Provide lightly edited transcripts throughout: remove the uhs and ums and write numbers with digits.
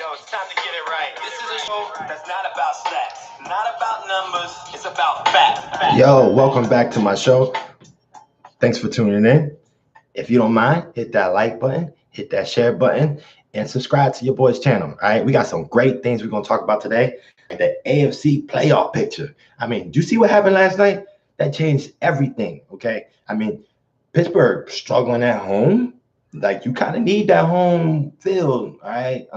Yo, it's time to get it right. This is a show that's not about stats, not about numbers. It's about facts. Yo, welcome back to my show. Thanks for tuning in. If you don't mind, hit that like button, hit that share button, and subscribe to your boy's channel. All right, we got some great things we're going to talk about today. The AFC Playoff picture. I mean, do you see what happened last night? That changed everything, okay? I mean, Pittsburgh struggling at home. Like, you kind of need that home field, all right?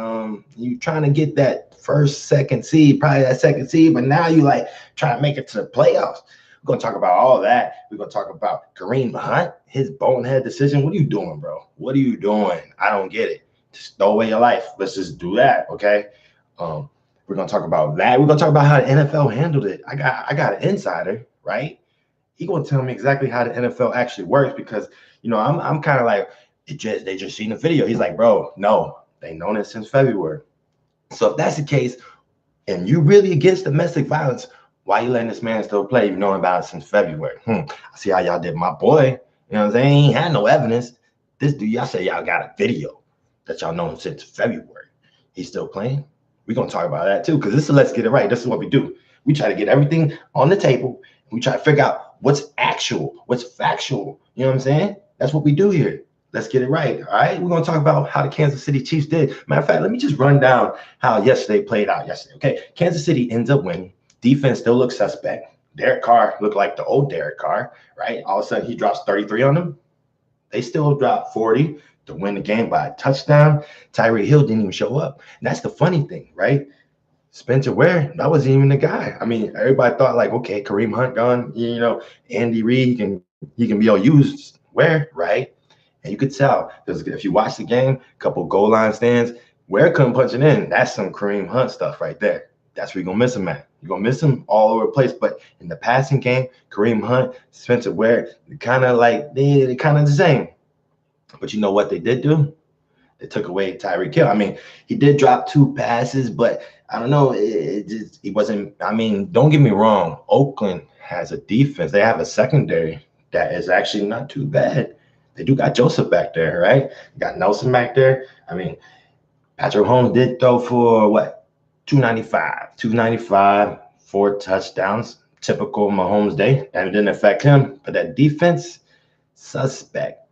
You trying to get that first, second seed, probably that second seed, but now you like trying to make it to the playoffs. We're going to talk about all that. We're going to talk about Kareem Hunt, his bonehead decision. What are you doing, bro? What are you doing? I don't get it. Just throw away your life. Let's just do that, okay? We're going to talk about that. We're going to talk about how the NFL handled it. I got an insider, right? He going to tell me exactly how the NFL actually works because, you know, I'm kind of like, they just seen the video. He's like, bro, no, they known it since February. So if that's the case, and you really against domestic violence, why you letting this man still play? You've known about it since February. I see how y'all did my boy. You know what I'm saying? He ain't had no evidence. This dude, y'all say y'all got a video that y'all known since February. He's still playing. We're going to talk about that too, because this is Let's Get It Right. This is what we do. We try to get everything on the table. We try to figure out what's actual, what's factual. You know what I'm saying? That's what we do here. Let's get it right. All right. We're going to talk about how the Kansas City Chiefs did. Matter of fact, let me just run down how yesterday played out yesterday. Okay. Kansas City ends up winning. Defense still looks suspect. Derek Carr looked like the old Derek Carr, right? All of a sudden he drops 33 on them. They still dropped 40 to win the game by a touchdown. Tyreek Hill didn't even show up. And that's the funny thing, right? Spencer Ware, that wasn't even the guy. I mean, everybody thought like, okay, Kareem Hunt gone, you know, Andy Reid he can be all used. Where, right? And you could tell, because if you watch the game, a couple goal line stands, Ware couldn't punch it in. That's some Kareem Hunt stuff right there. That's where you're going to miss him at. You're going to miss him all over the place. But in the passing game, Kareem Hunt, Spencer Ware, kind of like, they're kind of the same. But you know what they did do? They took away Tyreek Hill. I mean, he did drop 2 passes, but I don't know. He wasn't. I mean, don't get me wrong. Oakland has a defense. They have a secondary that is actually not too bad. They do got Joseph back there, right? Got Nelson back there. I mean, Patrick Mahomes did throw for what? 295, 4 touchdowns. Typical Mahomes day. And it didn't affect him. But that defense, suspect.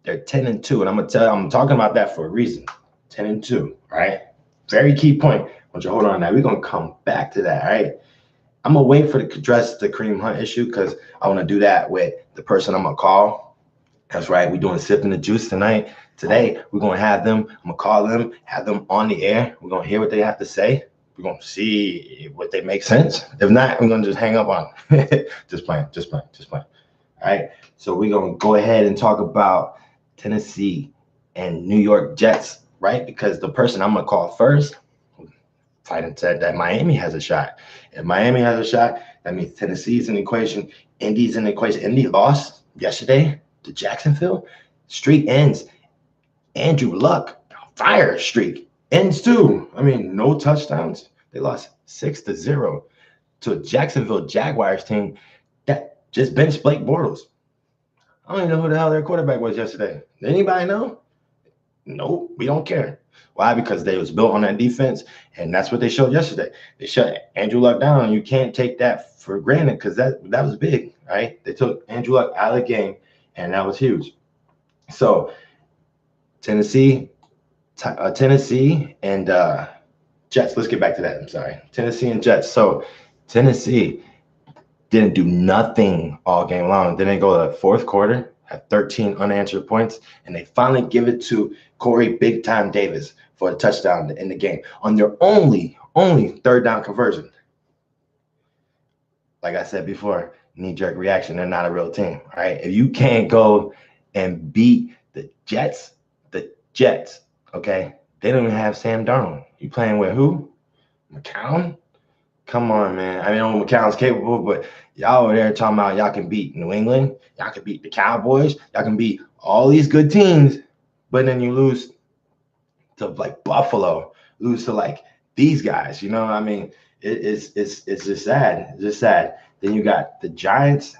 They're 10-2. And I'm talking about that for a reason. 10-2, right? Very key point. I want you to hold on to that. We're going to come back to that, all right? I'm going to wait for the address the Kareem Hunt issue because I want to do that with the person I'm going to call. That's right. We're doing Sipping the Juice tonight. Today, we're going to have them. I'm going to call them, have them on the air. We're going to hear what they have to say. We're going to see what they make sense. If not, I'm going to just hang up on them. Just playing. All right. So we're going to go ahead and talk about Tennessee and New York Jets, right? Because the person I'm going to call first, Titan said that Miami has a shot. If Miami has a shot, that means Tennessee's in the equation. Indy's in the equation. Indy lost yesterday to Jacksonville. Streak ends. Andrew Luck, fire streak, ends too. I mean, no touchdowns. They lost 6-0 to a Jacksonville Jaguars team that just benched Blake Bortles. I don't even know who the hell their quarterback was yesterday. Did anybody know? Nope, we don't care. Why? Because they was built on that defense, and that's what they showed yesterday. They shut Andrew Luck down. You can't take that for granted because that was big, right? They took Andrew Luck out of the game, and that was huge. So Tennessee and Jets. Let's get back to that. I'm sorry. Tennessee and Jets. So Tennessee didn't do nothing all game long. Then they go to the fourth quarter, have 13 unanswered points, and they finally give it to Corey Big Time Davis for a touchdown in the game on their only third down conversion. Like I said before, knee-jerk reaction. They're not a real team, all right? If you can't go and beat the Jets, okay? They don't even have Sam Darnold. You playing with who? McCown? Come on, man. I know McCown's capable, but y'all over there talking about y'all can beat New England, y'all can beat the Cowboys, y'all can beat all these good teams, but then you lose to like Buffalo, lose to like these guys. You know, I mean, it's just sad. It's just sad. Then you got the Giants.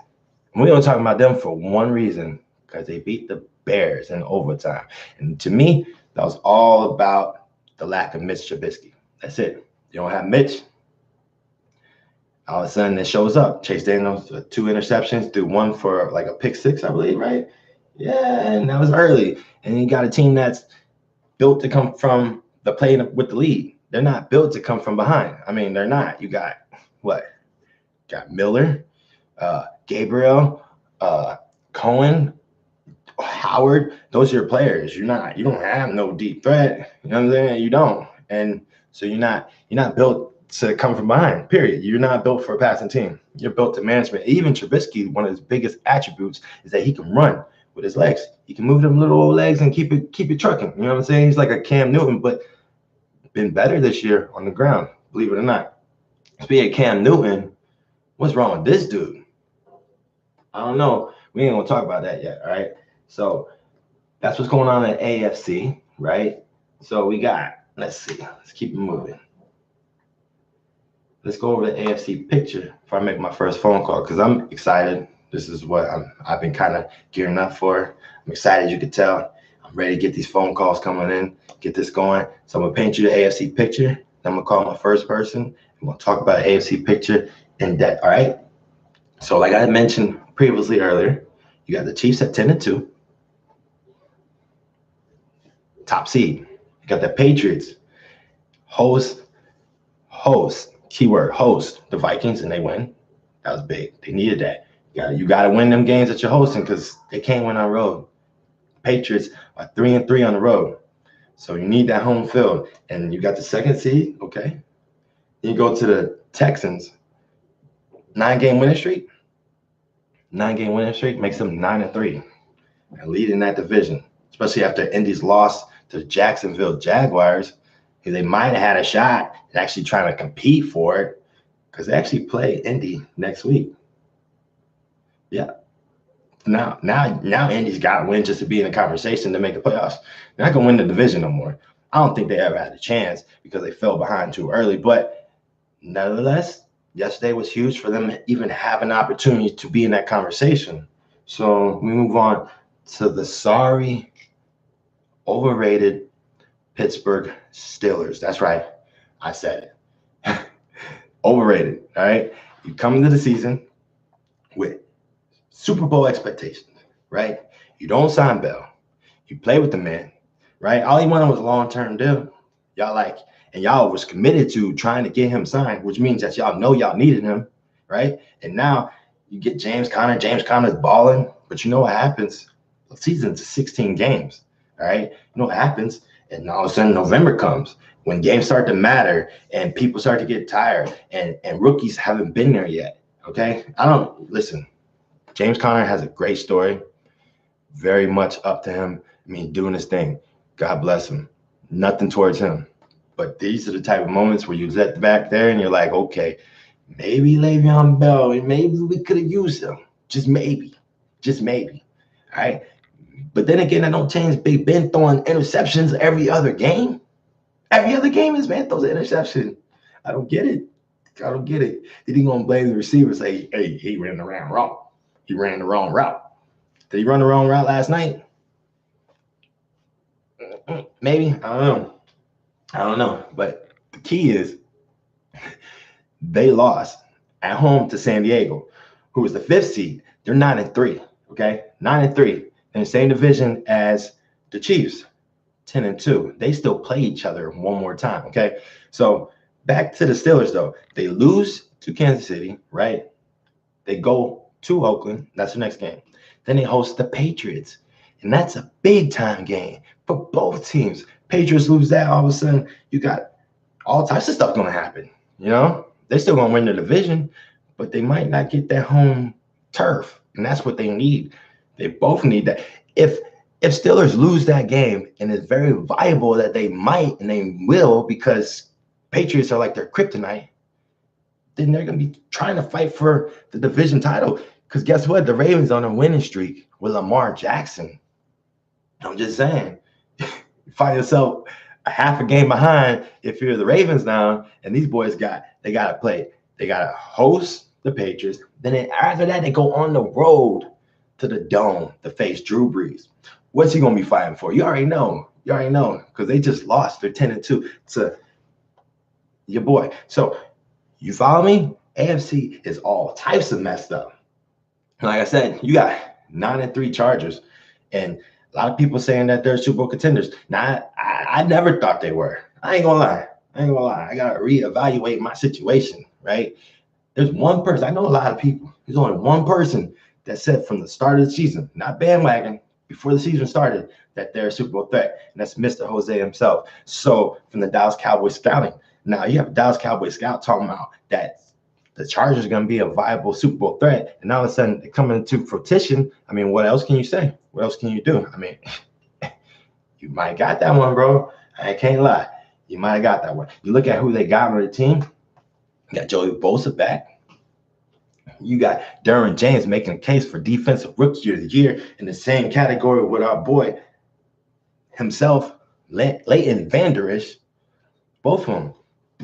And we don't talk about them for one reason, because they beat the Bears in overtime. And to me, that was all about the lack of Mitch Trubisky. That's it. You don't have Mitch. All of a sudden, it shows up. Chase Daniels, 2 interceptions, threw 1 for like a pick 6, I believe, right? Yeah, and that was early. And you got a team that's built to come from the play with the lead. They're not built to come from behind. I mean, they're not. You got what? Got Miller, Gabriel, Cohen, Howard. Those are your players. You don't have no deep threat. You know what I'm saying? You don't. And so you're not built to come from behind, period. You're not built for a passing team. You're built to management. Even Trubisky, one of his biggest attributes is that he can run with his legs. He can move them little old legs and keep it trucking. You know what I'm saying? He's like a Cam Newton, but been better this year on the ground, believe it or not. Speaking of Cam Newton, what's wrong with this dude? I don't know. We ain't gonna talk about that yet, all right? So that's what's going on at AFC, right? So we got, let's see, let's keep it moving. Let's go over the AFC picture before I make my first phone call, because I'm excited. This is what I've been kind of gearing up for. I'm excited, you can tell. I'm ready to get these phone calls coming in, get this going. So I'm going to paint you the AFC picture. Then I'm going to call my first person. I'm going to talk about the AFC picture in depth, all right? So like I mentioned previously earlier, you got the Chiefs at 10-2. Top seed. You got the Patriots. Host, keyword host, the Vikings, and they win. That was big. They needed that. You got to win them games that you're hosting because they can't win on the road. Patriots are 3-3 on the road. So you need that home field. And you got the second seed, okay? You go to the Texans, 9-game winning streak. 9-game winning streak makes them 9-3 and leading that division, especially after Indy's loss to the Jacksonville Jaguars. They might have had a shot at actually trying to compete for it because they actually play Indy next week. Yeah. Now Indy's got to win just to be in the conversation to make the playoffs. They're not going to win the division no more. I don't think they ever had a chance because they fell behind too early. But nevertheless, yesterday was huge for them to even have an opportunity to be in that conversation. So we move on to the sorry, overrated Pittsburgh Steelers. That's right. I said it. Overrated. All right. You come into the season with Super Bowl expectations, right? You don't sign Bell. You play with the man, right? All he wanted was a long-term deal. Y'all was committed to trying to get him signed, which means that y'all know y'all needed him, right? And now you get James Conner. James Conner's balling, but you know what happens? The season's 16 games, all right? You know what happens? And all of a sudden November comes when games start to matter and people start to get tired and rookies haven't been there yet, okay? Listen, James Conner has a great story, very much up to him. I mean, doing his thing. God bless him. Nothing towards him. But these are the type of moments where you let back there and you're like, okay, maybe Le'Veon Bell, and maybe we could have used him. Just maybe. All right? But then again, I don't change Big Ben throwing interceptions every other game. Every other game is Ben throws an interception. I don't get it. Then he gonna blame the receiver, say, hey, he ran the wrong route. He ran the wrong route. Did he run the wrong route last night? Maybe. I don't know. But the key is they lost at home to San Diego, who was the 5th seed. They're 9-3. Okay, 9-3 in the same division as the Chiefs, 10-2. They still play each other one more time. Okay, so back to the Steelers though. They lose to Kansas City, right? They go to Oakland. That's the next game. Then they host the Patriots, and that's a big time game for both teams. Patriots lose that, all of a sudden you got all types of stuff going to happen. You know, they're still going to win the division, but they might not get that home turf, and that's what they need. They both need that. If Steelers lose that game, and it's very viable that they might and they will because Patriots are like their kryptonite, then they're going to be trying to fight for the division title. Because guess what? The Ravens on a winning streak with Lamar Jackson. I'm just saying, you find yourself a half a game behind if you're the Ravens now, and these boys got to play. They got to host the Patriots. Then after that, they go on the road to the Dome to face Drew Brees. What's he going to be fighting for? You already know. You already know because they just lost. They're 10-2 to your boy. So you follow me? AFC is all types of messed up. Like I said, you got 9-3 Chargers, and a lot of people saying that they're Super Bowl contenders. Now, I never thought they were. I ain't gonna lie. I gotta reevaluate my situation, right? There's one person. I know a lot of people. There's only one person that said from the start of the season, not bandwagon, before the season started, that they're a Super Bowl threat, and that's Mr. Jose himself. So from the Dallas Cowboys scouting. Now you have a Dallas Cowboys scout talking about that the Chargers are going to be a viable Super Bowl threat, and all of a sudden they come into fruition. I mean, what else can you say? What else can you do? I mean, you might got that one, bro. I can't lie. You might have got that one. You look at who they got on the team. You got Joey Bosa back. You got Derwin James making a case for Defensive Rookie of the Year in the same category with our boy himself, Leighton Vander Esch. Both of them.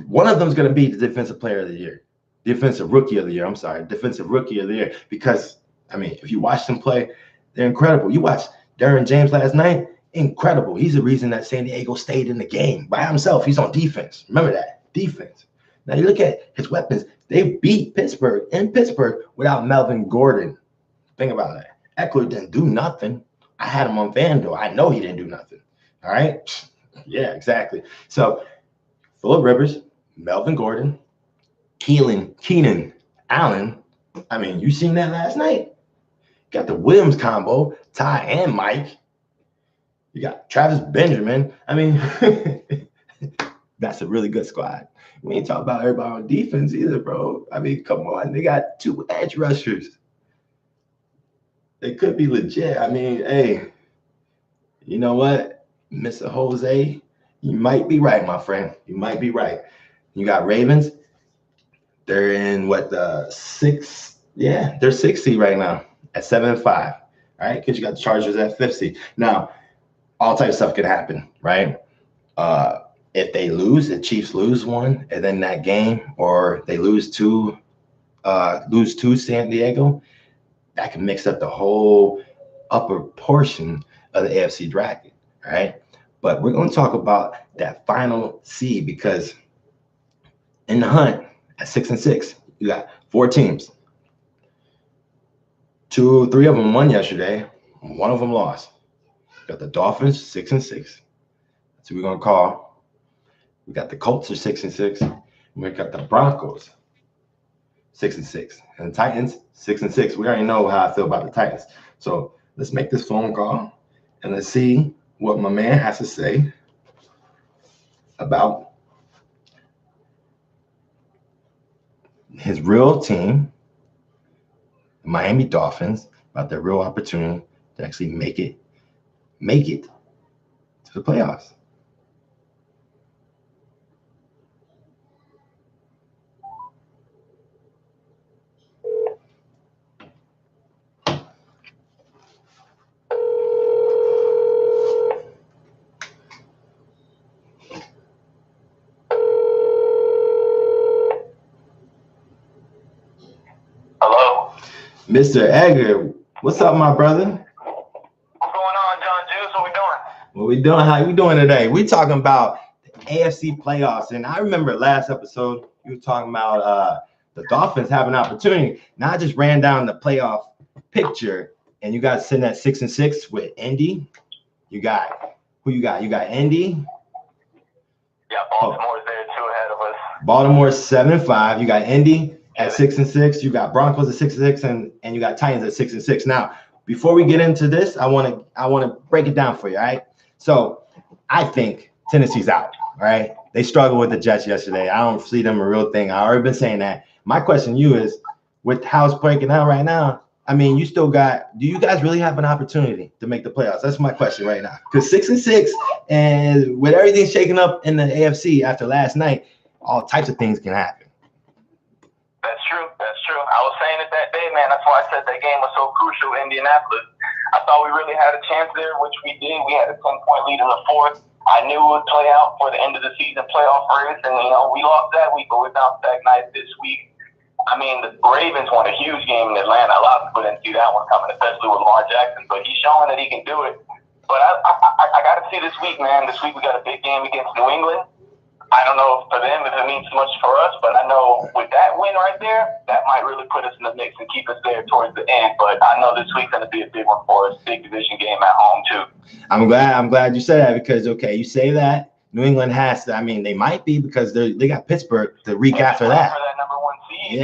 One of them is going to be the Defensive Player of the Year. Defensive Rookie of the Year. I'm sorry. Defensive Rookie of the Year. Because, I mean, if you watch them play, they're incredible. You watched Derwin James last night. Incredible. He's the reason that San Diego stayed in the game by himself. He's on defense. Remember that. Defense. Now, you look at his weapons. They beat Pittsburgh in Pittsburgh without Melvin Gordon. Think about that. Eckler didn't do nothing. I had him on Vandal. I know he didn't do nothing. All right? Yeah, exactly. So, Phillip Rivers, Melvin Gordon, Keenan Allen. I mean, you seen that last night? Got the Williams combo, Ty and Mike. You got Travis Benjamin. I mean, that's a really good squad. We ain't talking about everybody on defense either, bro. I mean, come on. They got 2 edge rushers. They could be legit. I mean, hey, you know what? Mr. Jose, you might be right, my friend. You might be right. You got Ravens. They're in what, the 6th? Yeah, they're 6th seed right now at 7-5. All right, because you got the Chargers at 5th seed. Now, all types of stuff could happen, right? If they lose, the Chiefs lose one, and then that game, or they lose to San Diego, that can mix up the whole upper portion of the AFC bracket, right? But we're going to talk about that final seed because in the hunt at 6-6, you got 4 teams. 3 of them won yesterday. 1 of them lost. You got the Dolphins 6-6. That's who we're going to call. We got the Colts are 6-6. And we got the Broncos 6-6. And the Titans 6-6. We already know how I feel about the Titans. So let's make this phone call and let's see what my man has to say about his real team, Miami Dolphins, about their real opportunity to actually make it to the playoffs. Hello? Mr. Edgar, what's up, my brother? What's going on, John Juice? What we doing? What we doing? How we doing today? We talking about the AFC playoffs, and I remember last episode you were talking about the Dolphins have an opportunity. Now I just ran down the playoff picture, and you guys sitting at 6-6 with Indy. You got who you got? You got Indy. Yeah, Baltimore's there too ahead of us. Baltimore 7-5. You got Indy at 6-6. You got Broncos at 6-6, and you got Titans at 6-6. Now, before we get into this, I want to break it down for you. All right. So I think Tennessee's out. All right. They struggled with the Jets yesterday. I don't see them a real thing. I already been saying that. My question to you is, with how it's breaking out right now, I mean, you still got. Do you guys really have an opportunity to make the playoffs? That's my question right now. Because 6-6, and with everything shaking up in the AFC after last night, all types of things can happen. That's true. That's true. I was saying it that day, man. That's why I said that game was so crucial in Indianapolis. I thought we really had a chance there, which we did. We had a 10-point lead in the 4th. I knew it would play out for the end of the season playoff race, and we lost that week, but we bounced back nice this week. I mean, the Ravens won a huge game in Atlanta. A lot of people didn't see that one coming, especially with Lamar Jackson. But he's showing that he can do it. But I got to see this week, man. This week we got a big game against New England. I don't know for them if it means much for us, but I know with that win right there, that might really put us in the mix and keep us there towards the end. But I know this week's going to be a big one for us, big division game at home too. I'm glad you said that because okay, you say that New England has to. I mean, they might be because they got Pittsburgh the week after that. For that number 1 seed.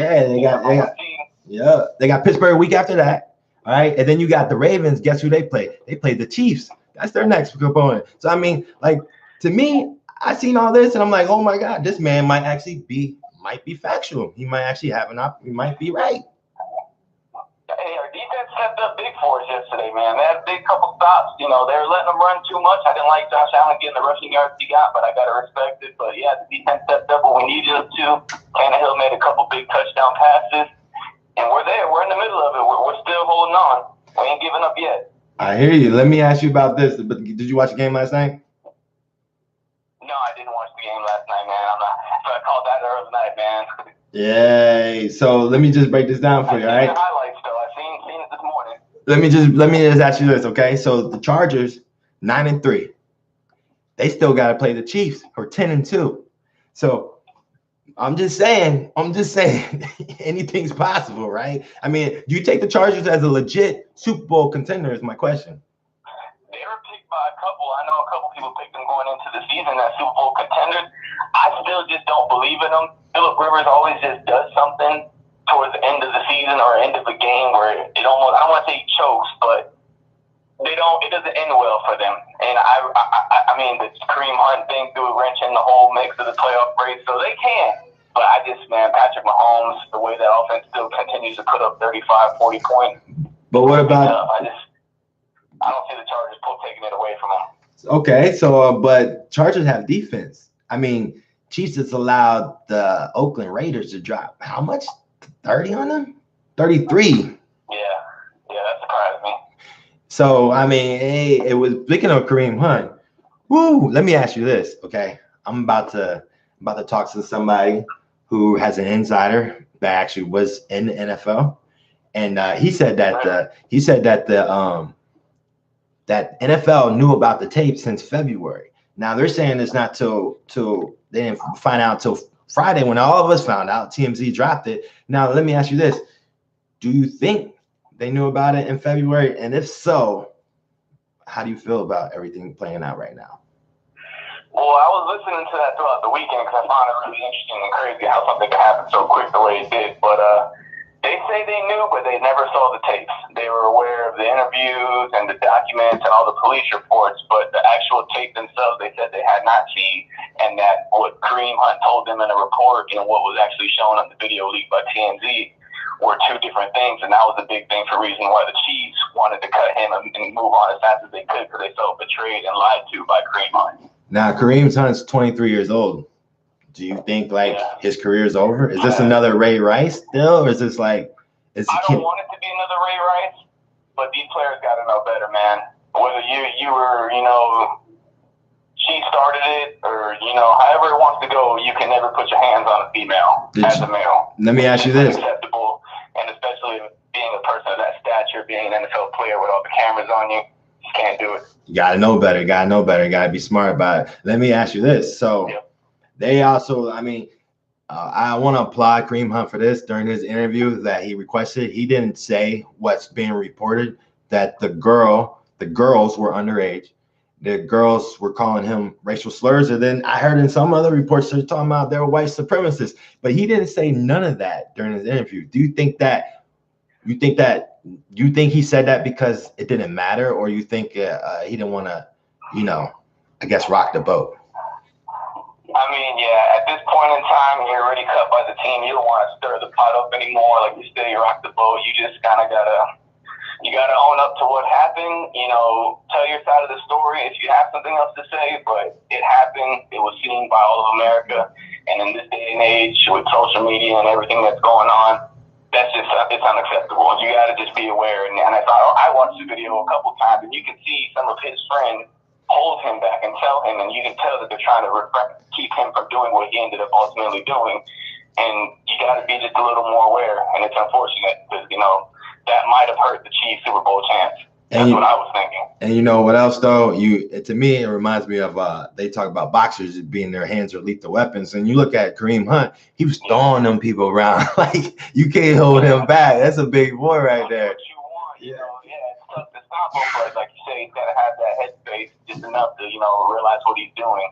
Yeah, they got Pittsburgh a week after that. All right, and then you got the Ravens. Guess who they play? They played the Chiefs. That's their next opponent. So I mean, like to me, I seen all this and I'm like, oh my God, this man might be factual. He might actually have he might be right. Hey, our defense stepped up big for us yesterday, man. They had a big couple stops. You know, they were letting them run too much. I didn't like Josh Allen getting the rushing yards he got, but I got to respect it. But yeah, the defense stepped up when we needed them to. Tannehill made a couple big touchdown passes, and we're there. We're in the middle of it. We're still holding on. We ain't giving up yet. I hear you. Let me ask you about this. But did you watch the game last night? No, I didn't watch the game last night, man. So I called that early night, man. Yay. So let me just break this down for you, all right? The highlights, though. I seen it this morning. Let me just ask you this, okay? So the Chargers, 9-3. They still got to play the Chiefs, who are 10-2. So I'm just saying, anything's possible, right? I mean, do you take the Chargers as a legit Super Bowl contender is my question. They were picked by a couple. I know a couple people picked them going into the season as Super Bowl contenders. I still just don't believe in them. Phillip Rivers always just does something towards the end of the season or end of a game where it almost, I don't want to say he chokes, but it doesn't end well for them. And I mean, the Kareem Hunt thing threw a wrench in the whole mix of the playoff race, so they can. But I just, man, Patrick Mahomes, the way that offense still continues to put up 35, 40 points. But what about? I don't see the Chargers taking it away from them. Okay, so but Chargers have defense. I mean, Chiefs has allowed the Oakland Raiders to drop how much? 30 on them? 33. Yeah, that surprised me. So I mean, hey, it was speaking of Kareem Hunt. Woo! Let me ask you this, okay? I'm about to talk to somebody who has an insider that actually was in the NFL, and he said that that NFL knew about the tape since February. Now they're saying it's not till they didn't find out till Friday when all of us found out. TMZ dropped it. Now let me ask you this: do you think they knew about it in February? And if so, how do you feel about everything playing out right now? Well, I was listening to that throughout the weekend because I found it really interesting and crazy how something could happen so quick the way it did. But they say they knew, but they never saw the tapes. They were aware of the interviews and the documents and all the police reports, but the actual tape themselves, they said they had not seen, and that what Kareem Hunt told them in a report and what was actually shown on the video leaked by TMZ were two different things, and that was a big thing for reason why the Chiefs wanted to cut him and move on as fast as they could because they felt betrayed and lied to by Kareem Hunt. Now, Kareem Hunt's 23 years old. Do you think his career is over? Is this another Ray Rice still, or is this like? I don't want it to be another Ray Rice, but these players got to know better, man. Whether you were, she started it, or however it wants to go, you can never put your hands on a female as a male. Let me ask you this: unacceptable, and especially being a person of that stature, being an NFL player with all the cameras on you. Can't do it. You gotta know better. Gotta be smart about it. Let me ask you this. So they also, I mean, I want to applaud Kareem Hunt for this. During his interview that he requested, he didn't say what's being reported, that the girls were underage. The girls were calling him racial slurs. And then I heard in some other reports they're talking about they were white supremacists. But he didn't say none of that during his interview. Do you think he said that because it didn't matter, or you think he didn't want to, I guess, rock the boat? I mean, yeah, at this point in time, you're already cut by the team. You don't want to stir the pot up anymore. Like you say, you rock the boat. You just kind of gotta own up to what happened. Tell your side of the story if you have something else to say. But it happened. It was seen by all of America. And in this day and age, with social media and everything that's going on, it's unacceptable. You got to just be aware. And I watched the video a couple times, and you can see some of his friends hold him back and tell him, and you can tell that they're trying to keep him from doing what he ended up ultimately doing. And you got to be just a little more aware. And it's unfortunate because that might have hurt the Chiefs' Super Bowl chance. That's what I was thinking. And you know what else though? To me, it reminds me of they talk about boxers being their hands are lethal weapons. And you look at Kareem Hunt, he was throwing them people around like you can't hold him back. That's a big boy right there. What you want, it's tough to stop him, but like you say, he's gotta have that headspace just enough to, realize what he's doing.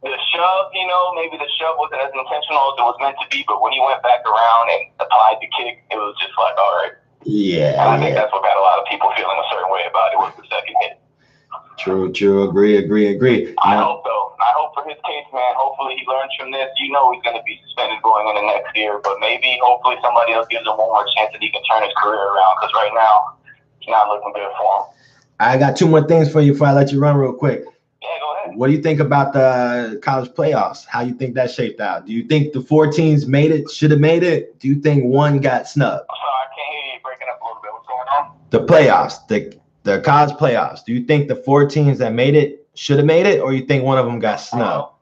The shove, maybe the shove wasn't as intentional as it was meant to be, but when he went back around and applied the kick, it was just like, all right. Yeah, and I think that's what got a lot of people feeling a certain way about it, was the second hit. True. Agree. I hope, though. I hope for his case, man. Hopefully he learns from this. He's going to be suspended going into next year, but hopefully somebody else gives him one more chance that he can turn his career around, because right now, it's not looking good for him. I got two more things for you before I let you run real quick. Yeah, go ahead. What do you think about the college playoffs? How you think that shaped out? Do you think the 4 teams made it, should have made it? Do you think one got snubbed? I'm sorry, I can't hear you, breaking up a little bit. What's going on? The playoffs, the college playoffs. Do you think the 4 teams that made it should have made it, or you think one of them got snubbed?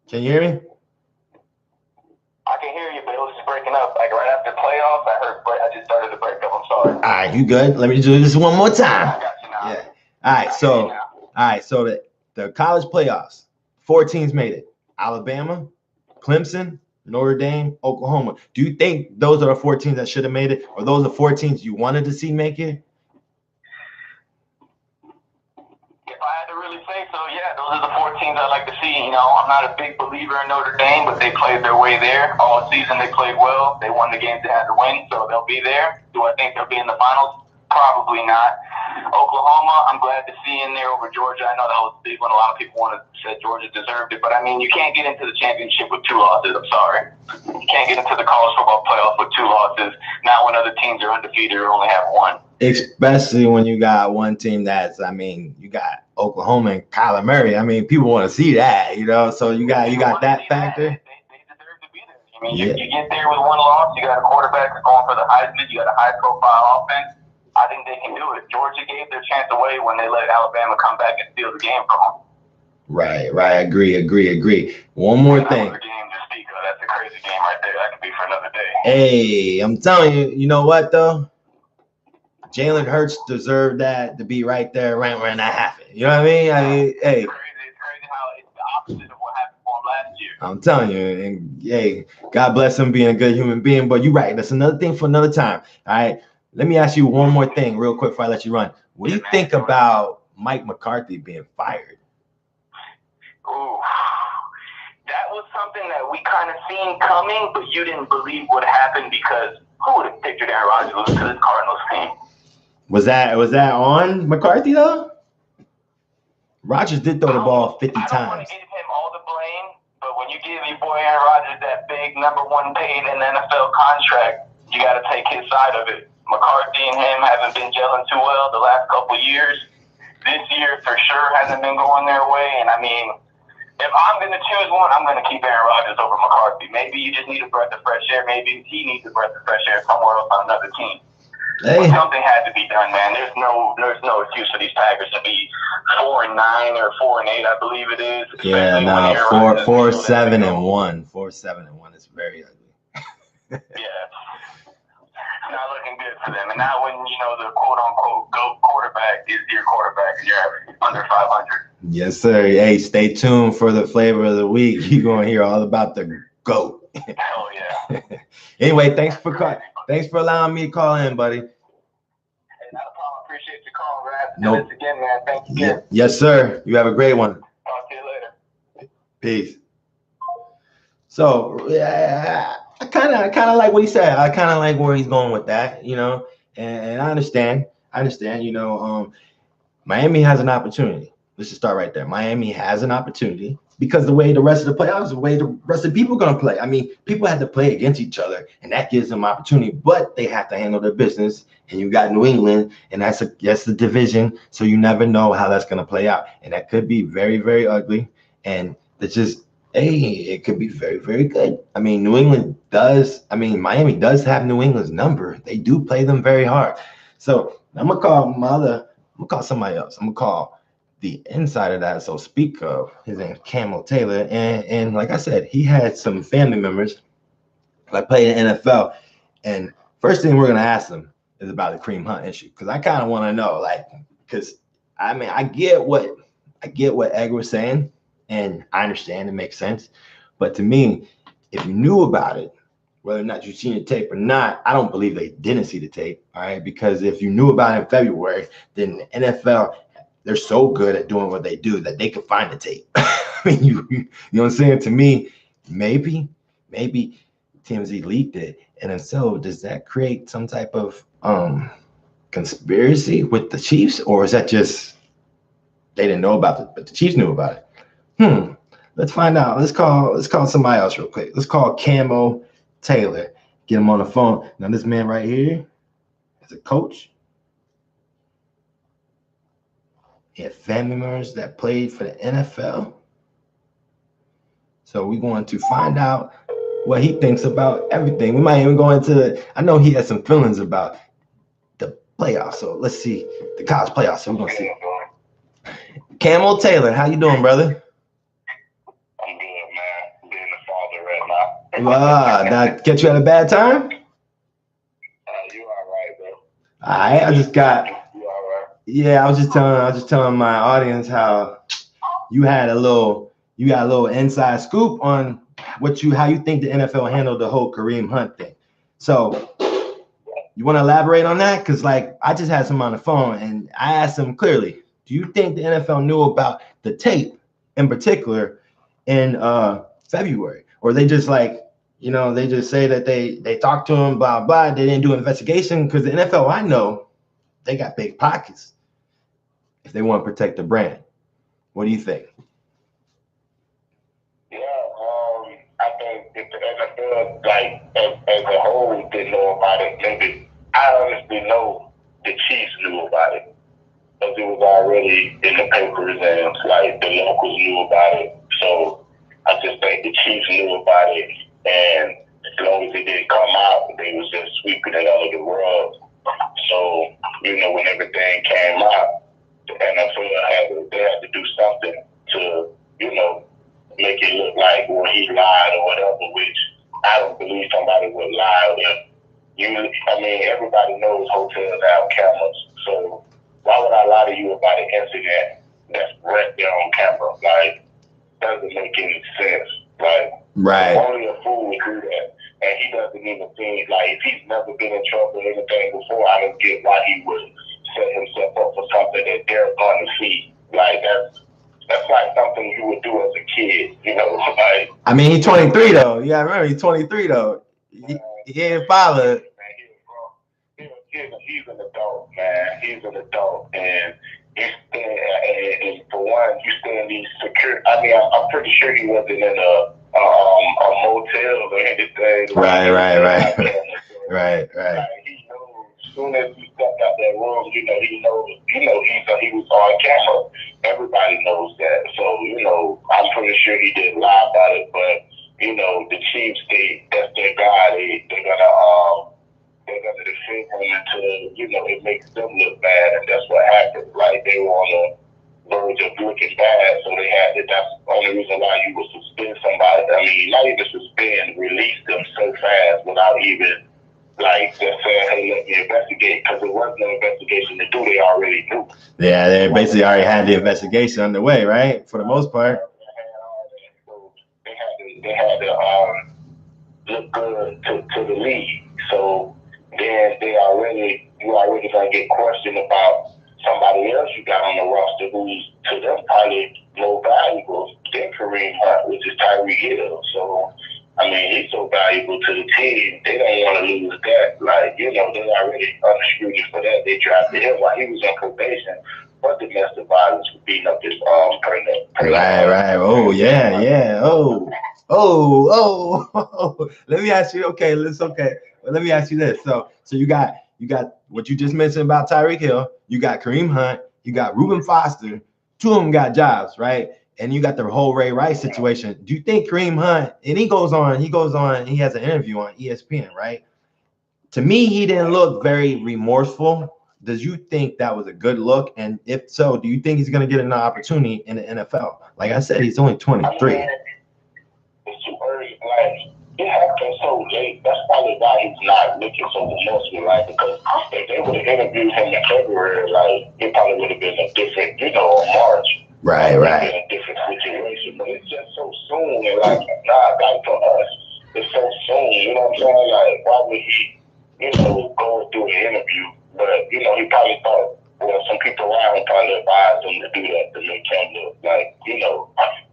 Can you hear me? I can hear you, but it was just breaking up. Like right after playoffs, I just started to break up. I'm sorry. All right, you good? Let me do this one more time. I got you now. Yeah. All right, so the college playoffs, 4 teams made it. Alabama, Clemson, Notre Dame, Oklahoma. Do you think those are the 4 teams that should have made it, or those are the 4 teams you wanted to see make it? If I had to really say so, yeah, those are the 4 teams I'd like to see. I'm not a big believer in Notre Dame, but they played their way there. All season they played well. They won the games they had to win, so they'll be there. Do I think they'll be in the finals? Probably not. Oklahoma, I'm glad to see in there over Georgia. I know that was big when a lot of people said Georgia deserved it, but you can't get into the championship with 2 losses. I'm sorry. You can't get into the college football playoff with 2 losses. Now when other teams are undefeated or only have 1. Especially when you got one team that's, you got Oklahoma and Kyler Murray. People want to see that, so you got that factor. They deserve to be there. You get there with 1 loss, you got a quarterback that's going for the Heisman, you got a high-profile offense. I think they can do it. Georgia gave their chance away when they let Alabama come back and steal the game from them. Right. Agree. One more thing. Another game to speak of. That's a crazy game right there. That could be for another day. Hey, I'm telling you, you know what, though? Jalen Hurts deserved that to be right there, right when that happened. You know what I mean? Hey. It's crazy how it's the opposite of what happened for him last year. I'm telling you, and hey, God bless him being a good human being. But you're right. That's another thing for another time. All right. Let me ask you one more thing real quick before I let you run. What do you think about Mike McCarthy being fired? Ooh, that was something that we kind of seen coming, but you didn't believe would happen, because who would have pictured Aaron Rodgers losing to this Cardinals team? Was that on McCarthy though? Rodgers did throw the ball 50 times. I don't want to give him all the blame, but when you give your boy Aaron Rodgers that big #1 paid in the NFL contract, you got to take his side of it. McCarthy and him haven't been gelling too well the last couple of years. This year, for sure, hasn't been going their way. And if I'm going to choose one, I'm going to keep Aaron Rodgers over McCarthy. Maybe you just need a breath of fresh air. Maybe he needs a breath of fresh air somewhere else on another team. Hey. But something had to be done, man. There's no excuse for these Packers to be 4-9 or 4-8, I believe it is. Yeah, no, 4-7-1. 4-7-1 is very ugly. Yeah. Not looking good for them. And now when, the quote-unquote GOAT quarterback is your quarterback and you're under 500. Yes, sir. Hey, stay tuned for the flavor of the week. You're going to hear all about the GOAT. Hell yeah. Anyway, thanks for allowing me to call in, buddy. Hey, not a problem. Appreciate you calling, Rap. Nope. Thanks again, man. Thank you again. Yes, sir. You have a great one. Talk to you later. Peace. So, yeah. I kind of like what he said. I kind of like where he's going with that, and I understand. Miami has an opportunity. Let's just start right there. Miami has an opportunity because the way the rest of the playoffs, the way the rest of the people are going to play. People have to play against each other, and that gives them opportunity, but they have to handle their business. And you got New England, and that's the division, so you never know how that's going to play out. And that could be very, very ugly, and it's just, it could be very, very good. New England does. Miami does have New England's number. They do play them very hard. So I'm gonna call somebody else. I'm gonna call the inside of that. So speak of his name's Camel Taylor, and like I said, he had some family members that played in the NFL. And first thing we're gonna ask them is about the Kareem Hunt issue, because I kind of want to know, like, because I mean, I get what Egg was saying, and I understand it makes sense, but to me, if you knew about it, whether or not you've seen the tape or not, I don't believe they didn't see the tape. All right, because if you knew about it in February, then the NFL, they're so good at doing what they do that they could find the tape. I mean, you know what I'm saying? To me, maybe TMZ leaked it, and if so, does that create some type of conspiracy with the Chiefs, or is that just they didn't know about it, but the Chiefs knew about it? Let's find out. Let's call somebody else real quick. Let's call Camo Taylor. Get him on the phone. Now, this man right here is a coach. He had family members that played for the NFL. So we're going to find out what he thinks about everything. We might even go into, I know he has some feelings about the playoffs. So let's see the college playoffs. So we're going to see. Camo Taylor, how you doing, brother? I'm good, man. I'm being a father right now. Did I catch you at a bad time? You all right, bro? All right, I just got. You all right? Yeah, I was just telling my audience how you had a little inside scoop on how you think the NFL handled the whole Kareem Hunt thing. So you want to elaborate on that? Because like I just had someone on the phone and I asked them clearly, do you think the NFL knew about the tape in particular in February? Or they just like, you know, they just say that they talked to him, blah, blah, they didn't do an investigation? Because the NFL, I know, they got big pockets if they want to protect the brand. What do you think? Yeah, I think if the NFL, like, as a whole, didn't know about it, maybe I honestly know the Chiefs knew about it. Because it was already in the papers and, like, the locals knew about it. So I just think the Chiefs knew about it. And as long as it didn't come out, they was just sweeping it under the rug. So, you know, when everything came out, the NFL had to do something to, you know, make it look like, well, he lied or whatever, which I don't believe somebody would lie. Everybody knows hotels have cameras, so why would I lie to you about an incident that's right there on camera? Like, doesn't make any sense. Like, right. Only a fool would do that. And he doesn't even think, like, if he's never been in trouble or anything before, I don't get why he would set himself up for something that they're going to see. Like, that's like something you would do as a kid, you know? Like, I mean, he's 23, though. Yeah, I remember he's 23, though. He ain't father. He's an adult, man. He's an adult, and and for one, you stay in these secure. I mean, I'm pretty sure he wasn't in a motel or anything. Right. Like, he knows as soon as he stepped out that room, you know, he knows. You know, he was on camera. Everybody knows that. So, you know, I'm pretty sure he didn't lie about it. But you know, the Chiefs, that's their guy. They're gonna defend him until, you know, it makes them look bad, and that's what happened. Like, they were on the verge of looking bad, so they had to. That's the only reason why you would suspend somebody. I mean, not even suspend, release them so fast without even, like, just saying, hey, let me investigate, because there was no investigation to do. They already knew. Yeah, they basically already had the investigation underway, right? For the most part. So they had to look good to the league. So then you already gonna get questioned about somebody else you got on the roster who's to them probably more valuable than Kareem Hunt, which is Tyreek Hill. So I mean, he's so valuable to the team, they don't want to lose that. Like, you know, they already unscrewed for that. They drafted him while he was on probation for domestic violence for beating up his pregnant. Right. Oh yeah. Oh. Let me ask you. Okay, let me ask you this. So you got what you just mentioned about Tyreek Hill. You got Kareem Hunt. You got Reuben Foster. Two of them got jobs, right? And you got the whole Ray Rice situation. Do you think Kareem Hunt? And he goes on. He has an interview on ESPN, right? To me, he didn't look very remorseful. Does you think that was a good look? And if so, do you think he's going to get an opportunity in the NFL? Like I said, he's only 23. It's too early. Like, you have to so that's probably why he's not looking so remorseful, like, because if they would have interviewed him in February, like, it probably would have been a different, March. Right. Been a different situation, but it's just so soon, and like, like for us, it's so soon. You know what I'm saying? Like, why would he, go do an interview? But he probably thought, well, some people around probably advised him to do that to make him look like,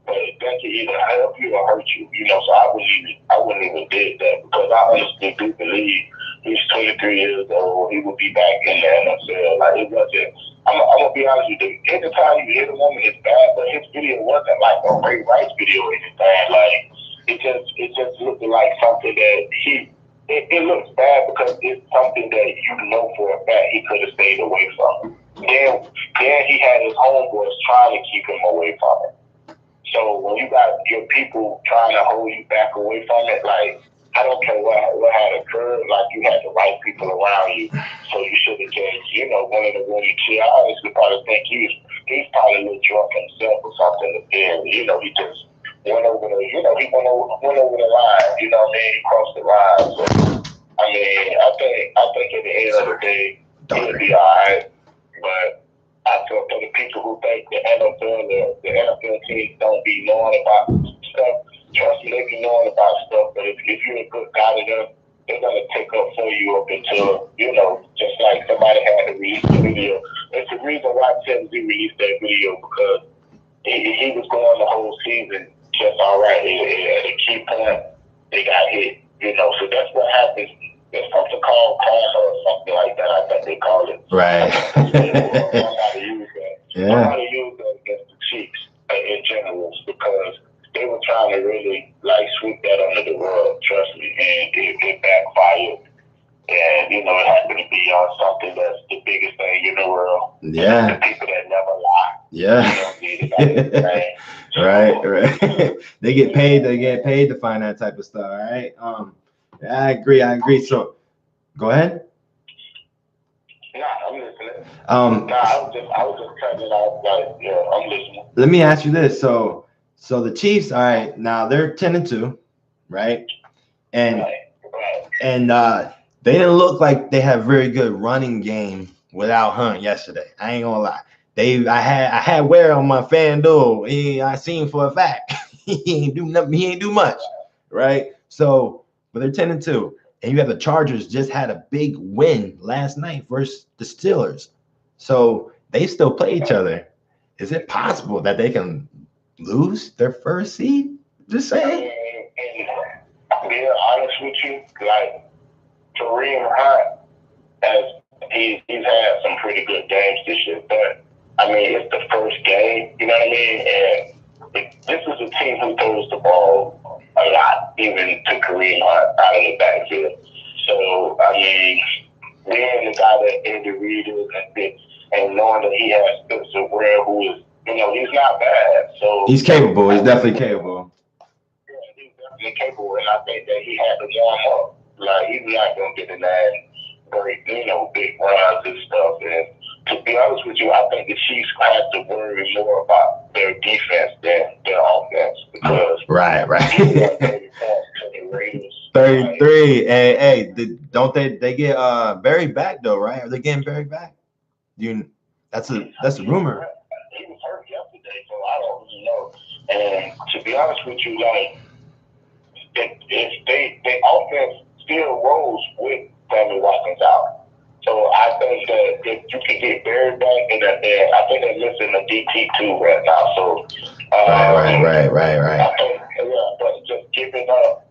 but that could either help you or hurt you. So I wouldn't even did that, because I honestly do believe he's 23 years old. He will be back in the NFL. Like, it wasn't. I'm gonna be honest with you. Every time you hit a woman, it's bad. But his video wasn't like a Ray Rice video or anything. Like, it just looked like something that it looks bad because it's something that for a fact he could have stayed away from. Then he had his homeboys trying to keep him away from it. So when you got your people trying to hold you back away from it, like, I don't care what had occurred, like, you had the right people around you, so you should have just, one of the women chill. I honestly probably think he's probably a little drunk himself or something, and he just went over the, he went over the line, you know what I mean? He crossed the line. So, I mean, I think at the end of the day, he'll be all right, but I feel for the people who think the NFL teams don't be knowing about stuff. Trust me, they be knowing about stuff, but if you're a good guy to them, they're going to take up for you up until, just like somebody had to release the video. It's the reason why TMZ released that video, because he was going the whole season just all right. At a key point, they got hit, so that's what happens. There's something called karma or something like that, I think they call it. Right. Somebody use that. Yeah. Somebody use that against the Chiefs in general, because they were trying to really, like, sweep that under the rug, trust me, and it backfired. And, it happened to be on something that's the biggest thing in the world. Yeah. The people that never lie. Yeah. Right. They get paid to find that type of stuff, right? I agree. So, go ahead. Nah, I'm listening. I was just cutting it off. Like, yeah, I'm listening. Let me ask you this. So the Chiefs, all right, now they're 10-2, right? And they didn't look like they had a very good running game without Hunt yesterday. I ain't gonna lie. I had Ware on my FanDuel. I seen for a fact he ain't do nothing. He ain't do much, right? So, but they're 10-2, and you have the Chargers just had a big win last night versus the Steelers. So they still play each other. Is it possible that they can lose their first seed? Just saying. And being honest with you, like, Kareem Hunt, he's had some pretty good games this year, but I mean, it's the first game, you know what I mean? And this is a team who throws the ball a lot, even to Kareem Hunt out of the backfield. So, I mean, being the guy that Andy Reid is and knowing that he has Spencer Ware, who is, he's not bad. So he's capable. He's definitely capable. Yeah, he's definitely capable, and I think that he had to warm up. Like, he's not going to get in that very, big runs and stuff. And to be honest with you, I think the Chiefs have to worry more about their defense than their offense, because right. 33. Hey, don't they get Barry back though, right? Are they getting Barry back? That's a rumor. He was hurt yesterday, so I don't really know. And to be honest with you, like, if they offense still rolls with Sammy Watkins out. So I think that if you can get Barry back, and I think they're missing a DT2 right now. So right. I think, but just giving up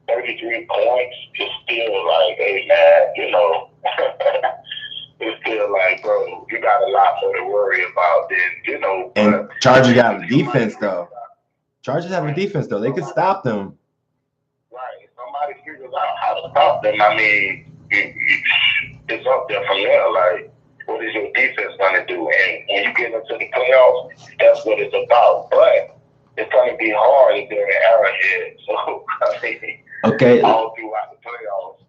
33 points is still like, hey man, it's still like, bro, you got a lot more to worry about than, And Chargers got a defense though. Chargers have a defense though. They could stop them. Right. If somebody figures out how to stop them, I mean, it's up there from there. Like, what is your defense going to do? And when you get into the playoffs, that's what it's about. But it's going to be hard if they're an Arrowhead. So, I mean, all throughout the playoffs,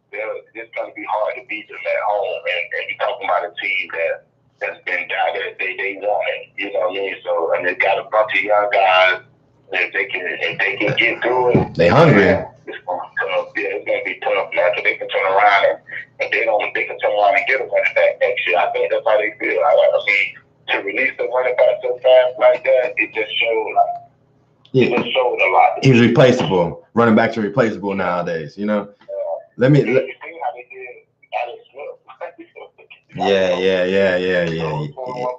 it's going to be hard to beat them at home. And you're talking about a team that's been down there. They won it. You know what I mean? So, and they got a bunch of young guys. If they can get through it, they hungry. It's going to until they can turn around and they can turn around and get a running back next year. I think that's how they feel. I mean, to release the running back so fast like that, it just showed it just showed a lot. He's replaceable. Running backs are replaceable nowadays. You know. Let me. You see how they did Alex Smith. Yeah.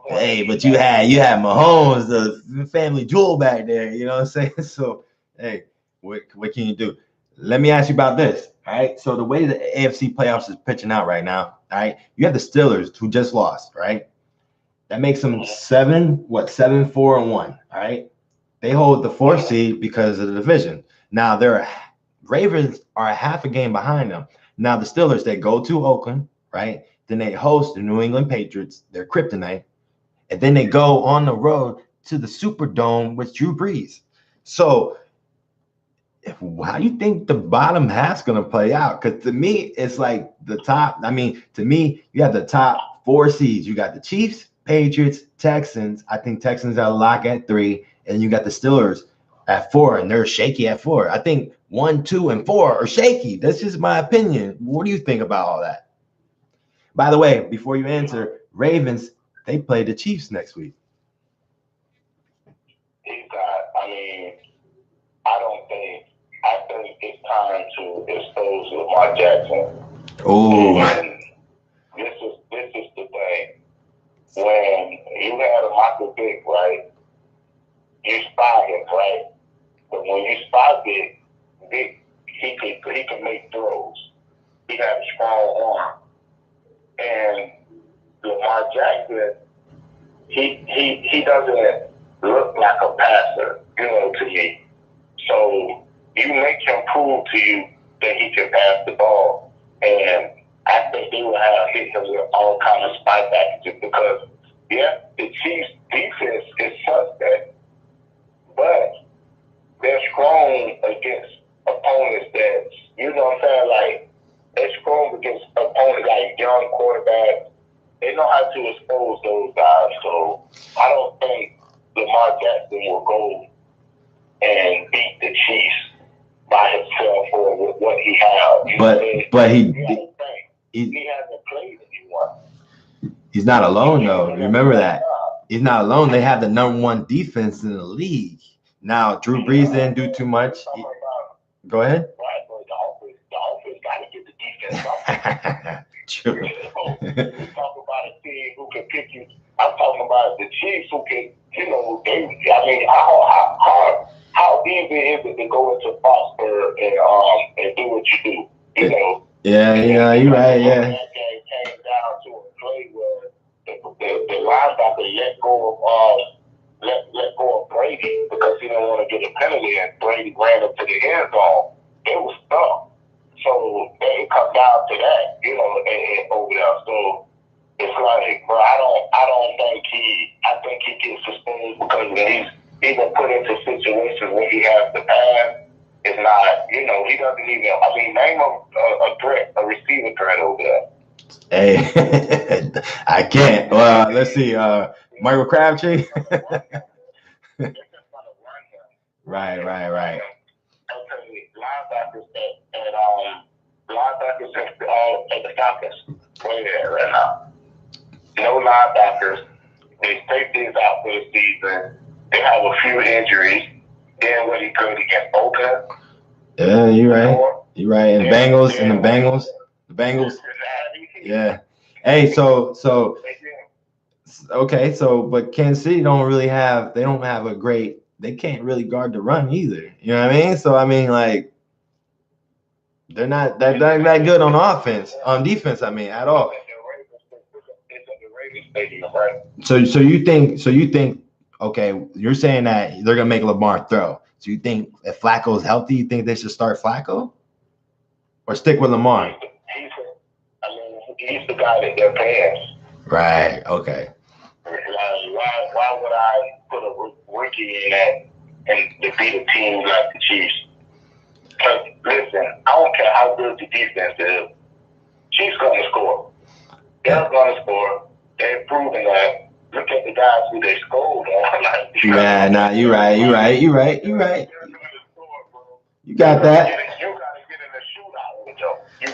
Hey, but you had Mahomes, the family jewel back there. You know what I'm saying? So, hey, what can you do? Let me ask you about this. All right. So the way the AFC playoffs is pitching out right now, all right, you have the Steelers who just lost, right? That makes them 7-4-1. All right. They hold the 4th seed because of the division. Now their Ravens are a half a game behind them. Now the Steelers, they go to Oakland, right? Then they host the New England Patriots, their kryptonite, and then they go on the road to the Superdome with Drew Brees. So how do you think the bottom half's going to play out? Because to me, it's like the top. I mean, to me, you have the top 4 seeds. You got the Chiefs, Patriots, Texans. I think Texans are a lock at 3. And you got the Steelers at 4, and they're shaky at 4. I think 1, 2, and 4 are shaky. That's just my opinion. What do you think about all that? By the way, before you answer, Ravens, they play the Chiefs next week. I mean, I think it's time to expose Lamar Jackson. Oh. This is the thing. When you had a Michael Vick, right? You spy him, right? But when you spy Vick, he can make throws. He has a strong arm. And Lamar Jackson, he doesn't look like a passer, to me. So you make him prove to you that he can pass the ball. And I think they will have hit him with all kind of spy packages because, the Chiefs' defense is suspect, but they're strong against opponents that, like, they're strong against opponents like young quarterbacks. They know how to expose those guys. So I don't think Lamar Jackson will go and beat the Chiefs by himself or with what he has. But he hasn't played anyone. He's not alone though. Remember that. He's not alone. They have the number 1 defense in the league. Now Drew Brees didn't do too much. Go ahead. The offense got to get the defense. True. We're talking about a team who can pick you. I'm talking about the Chiefs who can, how easy is it to go into Foxborough and do what you do? Yeah, you're right. Yeah. That game came down to a play where the linebacker let go of Brady because he didn't want to get a penalty, and Brady ran up to the end zone. It was tough. So it comes down to that, and over there. So it's like, bro, I think he gets suspended because when he's even put into situations where he has to pass, it's not, he doesn't even, name a threat, a receiver threat over there. Hey, I can't. Well, let's see. Michael Crabtree. Right. Okay, linebackers at the Falcons. Where they at right now? No linebackers. They safeties out for the season. They have a few injuries. Then what he could against Oakland. Yeah, you're right. And the Bengals. Yeah. Hey, so okay, but Kansas City they can't really guard the run either. You know what I mean? So like they're not that good on defense, at all. So you think okay, you're saying that they're gonna make Lamar throw. So you think if Flacco's healthy, you think they should start Flacco? Or stick with Lamar? He's the guy that they're paying. Right, okay. Why would I put a rookie in that and defeat a team like the Chiefs? Because, listen, I don't care how good the defense is. Chiefs going to score. They're going to score. They're proving that. Look at the guys who they scored on. You're right. You got that. You got to get in a shootout with them. You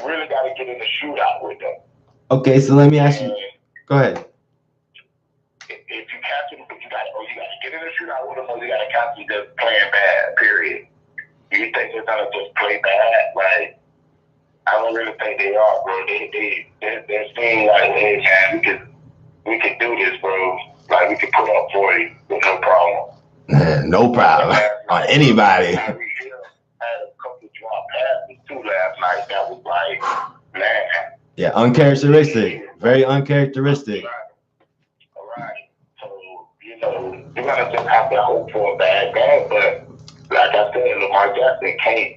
shootout with them. Okay, so let me ask you. Go ahead. If you catch them, you gotta get in a shootout with them, or you gotta catch them just playing bad. Period. Do you think they're gonna just play bad? Like, I don't really think they are, bro. They're seeing like, hey man, we could do this, bro. Like, we could put up 40 with no problem. No problem on anybody. Had a couple of drop passes too last night. That was like, man. Yeah, uncharacteristic. Very uncharacteristic. All right. So, you know, you're gonna just have to hope for a bad game, but like I said, Lamar Jackson can't.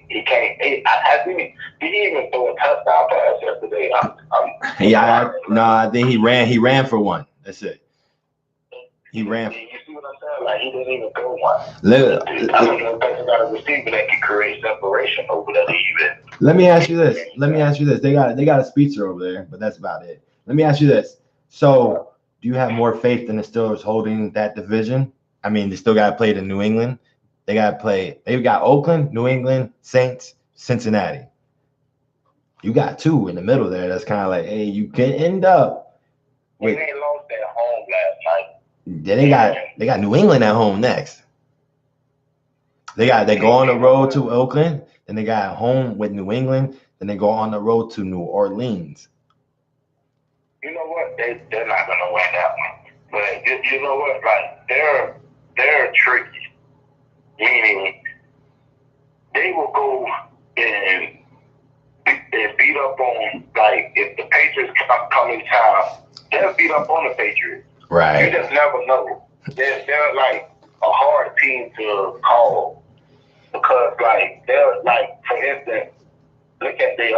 I think he even threw a touchdown pass yesterday. I think he ran for one. That's it. He ran. You see what I'm saying? Like, he didn't even throw one. I don't know if that's got a receiver that can create separation over that even. Let me ask you this. They got a speedster over there, but that's about it. Let me ask you this. So, do you have more faith in the Steelers holding that division? I mean, they still got to play to New England. They've got Oakland, New England, Saints, Cincinnati. You got two in the middle there. That's kind of like, hey, you can end up with. They lost at home last night. Then they got New England at home next. They go on the road to Oakland, then they got home with New England, then they go on the road to New Orleans. You know what? They're not gonna win that one. But you know what? Like, they're tricky. Meaning, they will go and beat up on, like, if the Patriots come in town, they'll beat up on the Patriots. Right. You just never know. They're like a hard team to call because, like, they're like, for instance, look at the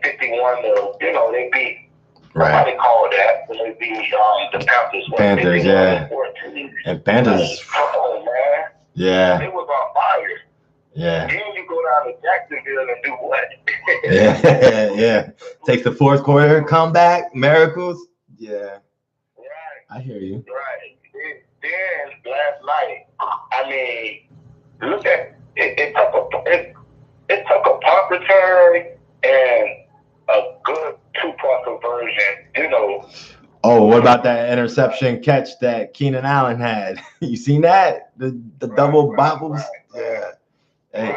51. They beat. Right. Somebody called that when they beat the Panthers. Panthers, yeah. And Panthers. Come on, man. Yeah. It was on fire. Yeah. Then you go down to Jacksonville and do what? Yeah. Takes the fourth quarter, comeback, miracles. Yeah. Right. I hear you. Right. Then last night, I mean, look at it. It took a punt return and a good 2-point conversion. Oh, what about that interception catch that Keenan Allen had? You seen that? The double bobbles? Yeah. Hey,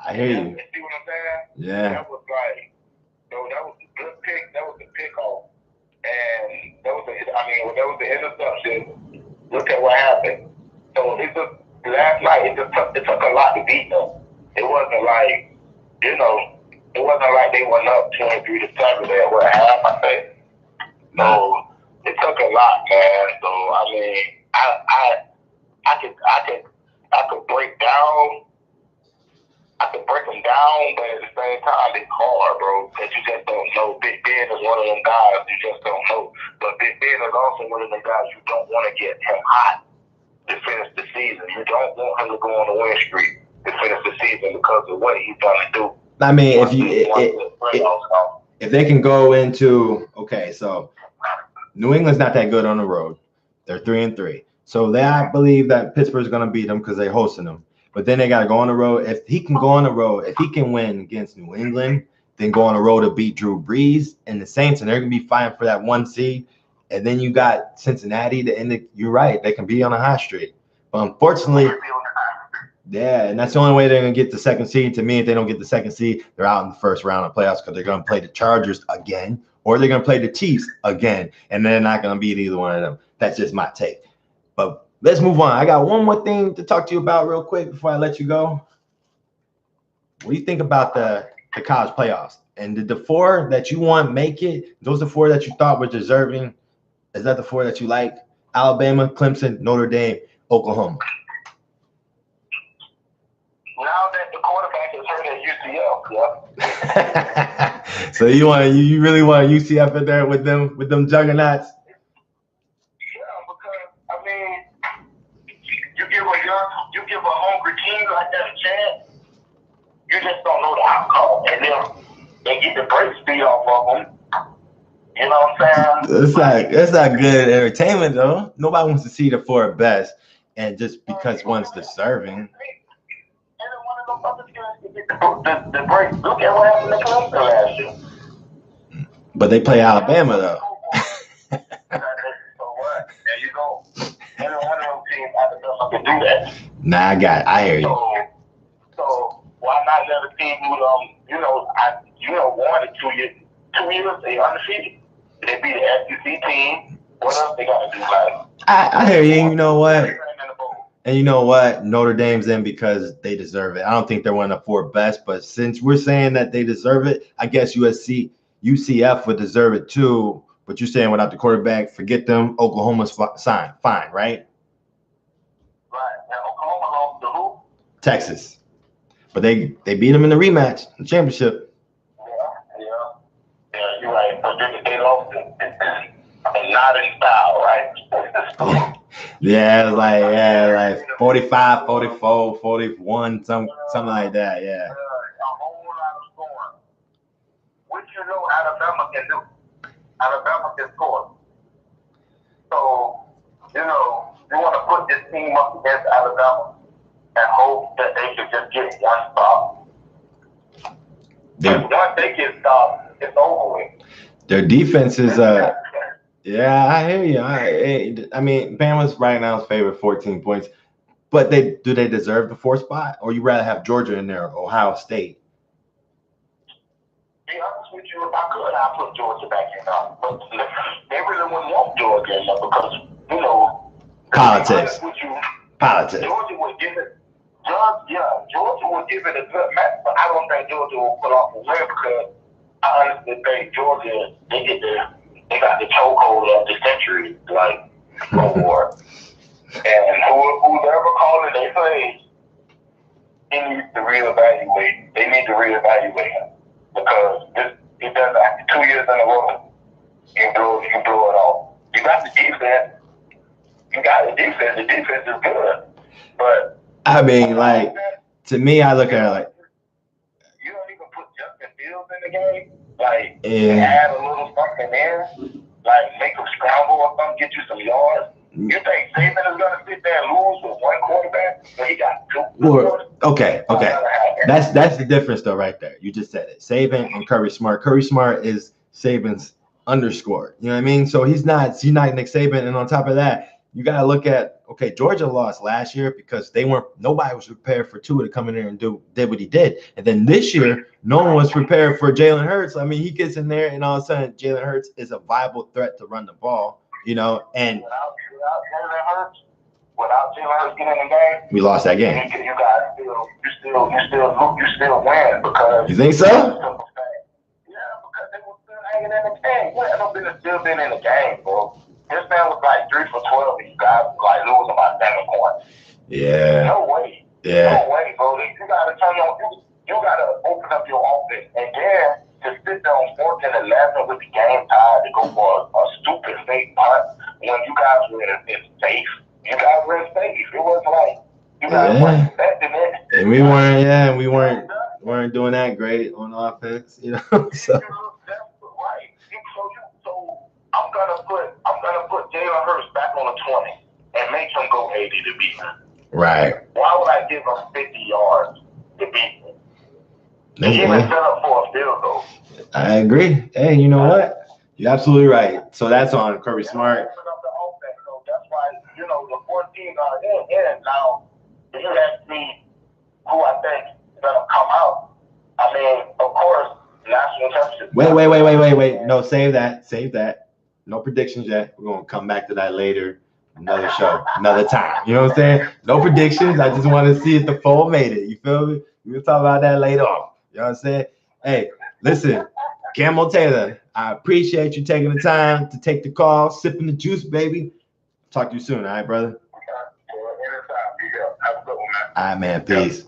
I hear you. See what I'm saying? Yeah. That was like, that was a good pick. That was a pick off. And that was the interception. Look at what happened. So it just, last night, it took a lot to beat them. It wasn't like, it wasn't like they went up 23-7 there with a half, I think. So it took a lot, man. So I mean, I could break down. I could break them down, but at the same time, it's hard, bro, because you just don't know. Big Ben is one of them guys you just don't know. But Big Ben is also one of them guys you don't want to get him hot to finish the season. You don't want him to go on a win streak to finish the season because of what he's going to do. I mean, if they can go into so New England's not that good on the road. They're 3-3. So I believe that Pittsburgh's going to beat them because they're hosting them. But then they got to go on the road. If he can go on the road, if he can win against New England, then go on the road to beat Drew Brees and the Saints, and they're going to be fighting for that 1 seed. And then you got Cincinnati to end it. You're right. They can be on a hot streak. But unfortunately, yeah, and that's the only way they're going to get the 2nd seed. To me, if they don't get the 2nd seed, they're out in the first round of playoffs because they're going to play the Chargers again, or they're going to play the Chiefs again, and they're not going to beat either one of them. That's just my take. But let's move on. I got one more thing to talk to you about real quick before I let you go. What do you think about the college playoffs? And did the 4 that you want make it? Those are the 4 that you thought were deserving. Is that the 4 that you like? Alabama, Clemson, Notre Dame, Oklahoma. Now that the quarterback is hurt at UCF, yeah. So you really want UCF in there with them juggernauts? You give a hungry team like that a chance, you just don't know the outcome. And then they get the break speed off of them. You know what I'm saying? It's not good entertainment, though. Nobody wants to see the 4 best, and just because one's deserving. The break. Look at what happened to Clemson last year. But they play Alabama though. So what? There you go. Every one of those teams Alabama can do that. Nah, I hear you. So why not let a team who won it 2 years? 2 years they undefeated. They beat the SEC team. What else they gotta do? Like I hear you. You know what? And you know what? Notre Dame's in because they deserve it. I don't think they're one of the 4 best, but since we're saying that they deserve it, I guess UCF would deserve it too. But you're saying without the quarterback, forget them. Oklahoma's fine, right? Right. Now Oklahoma lost to who? Texas. But they beat them in the rematch, the championship. Yeah, you're right. But they lost in not in style, right? Yeah, it was like 45, 44, 41, something like that. Yeah. A whole lot of scoring. Which Alabama can do. Alabama can score. So, you want to put this team up against Alabama and hope that they can just get one stop. Once they get stopped, it's over with. Their defense is yeah, I hear you. I mean, Bama's right now is favored 14 points, but do they deserve the 4th spot, or you rather have Georgia in there, or Ohio State? Be honest with you, if I could, I'd put Georgia back in now. But they really wouldn't want Georgia in there because politics. Politics. Georgia would give it. Georgia would give it a good match, but I don't think Georgia will pull off a win because I honestly think Georgia they got the chokehold of the century, like war. And who's ever calling their plays, he needs to reevaluate. They need to reevaluate him because it does 2 years in a row. You blow it off. You got the defense. The defense is good, but I mean, like to me, I look at it like you don't even put Justin Fields in the game. Like, add a little something there, like make them scramble or something, get you some yards. You think Saban is going to sit there and lose with 1 quarterback? So he got 2. Well, okay. That's the difference, though, right there. You just said it. Saban and Kirby Smart. Kirby Smart is Saban's underscore. You know what I mean? So he's not Nick Saban. And on top of that, you got to look at, okay, Georgia lost last year because nobody was prepared for Tua to come in there and did what he did. And then this year, no one was prepared for Jalen Hurts. I mean, he gets in there and all of a sudden Jalen Hurts is a viable threat to run the ball, and without Jalen Hurts getting in the game, we lost that game. You guys still win because you think so? Yeah, because they were still hanging in the game. Still been in the game, bro. This man was like 3 for 12, and you guys like losing by 7 points. Yeah. No way. Yeah. No way, bro. You gotta you gotta open up your offense, and then to sit there on 14-11 with the game tied to go for a stupid fake punt when you guys were in safe. You guys were in safe. It was like you guys weren't expecting it. And we weren't doing that great on offense, So. Right. So I'm gonna put Jalen Hurts back on the 20 and make him go 80 to beat him. Right. Why would I give him 50 yards to beat him? He even set up for a field goal. I agree. Hey, you know what? You're absolutely right. So that's on Kirby Smart. So that's why, the 14 are in now. If you ask me who I think is going to come out, I mean, of course, national championship. Wait. No, save that. No predictions yet. We're going to come back to that later. Another show, another time. You know what I'm saying? No predictions. I just want to see if the fold made it. You feel me? We'll talk about that later on. You know what I'm saying? Hey, listen, Camel Taylor, I appreciate you taking the time to take the call, sipping the juice, baby. Talk to you soon, all right, brother? Have a good one, man. All right, man. Peace.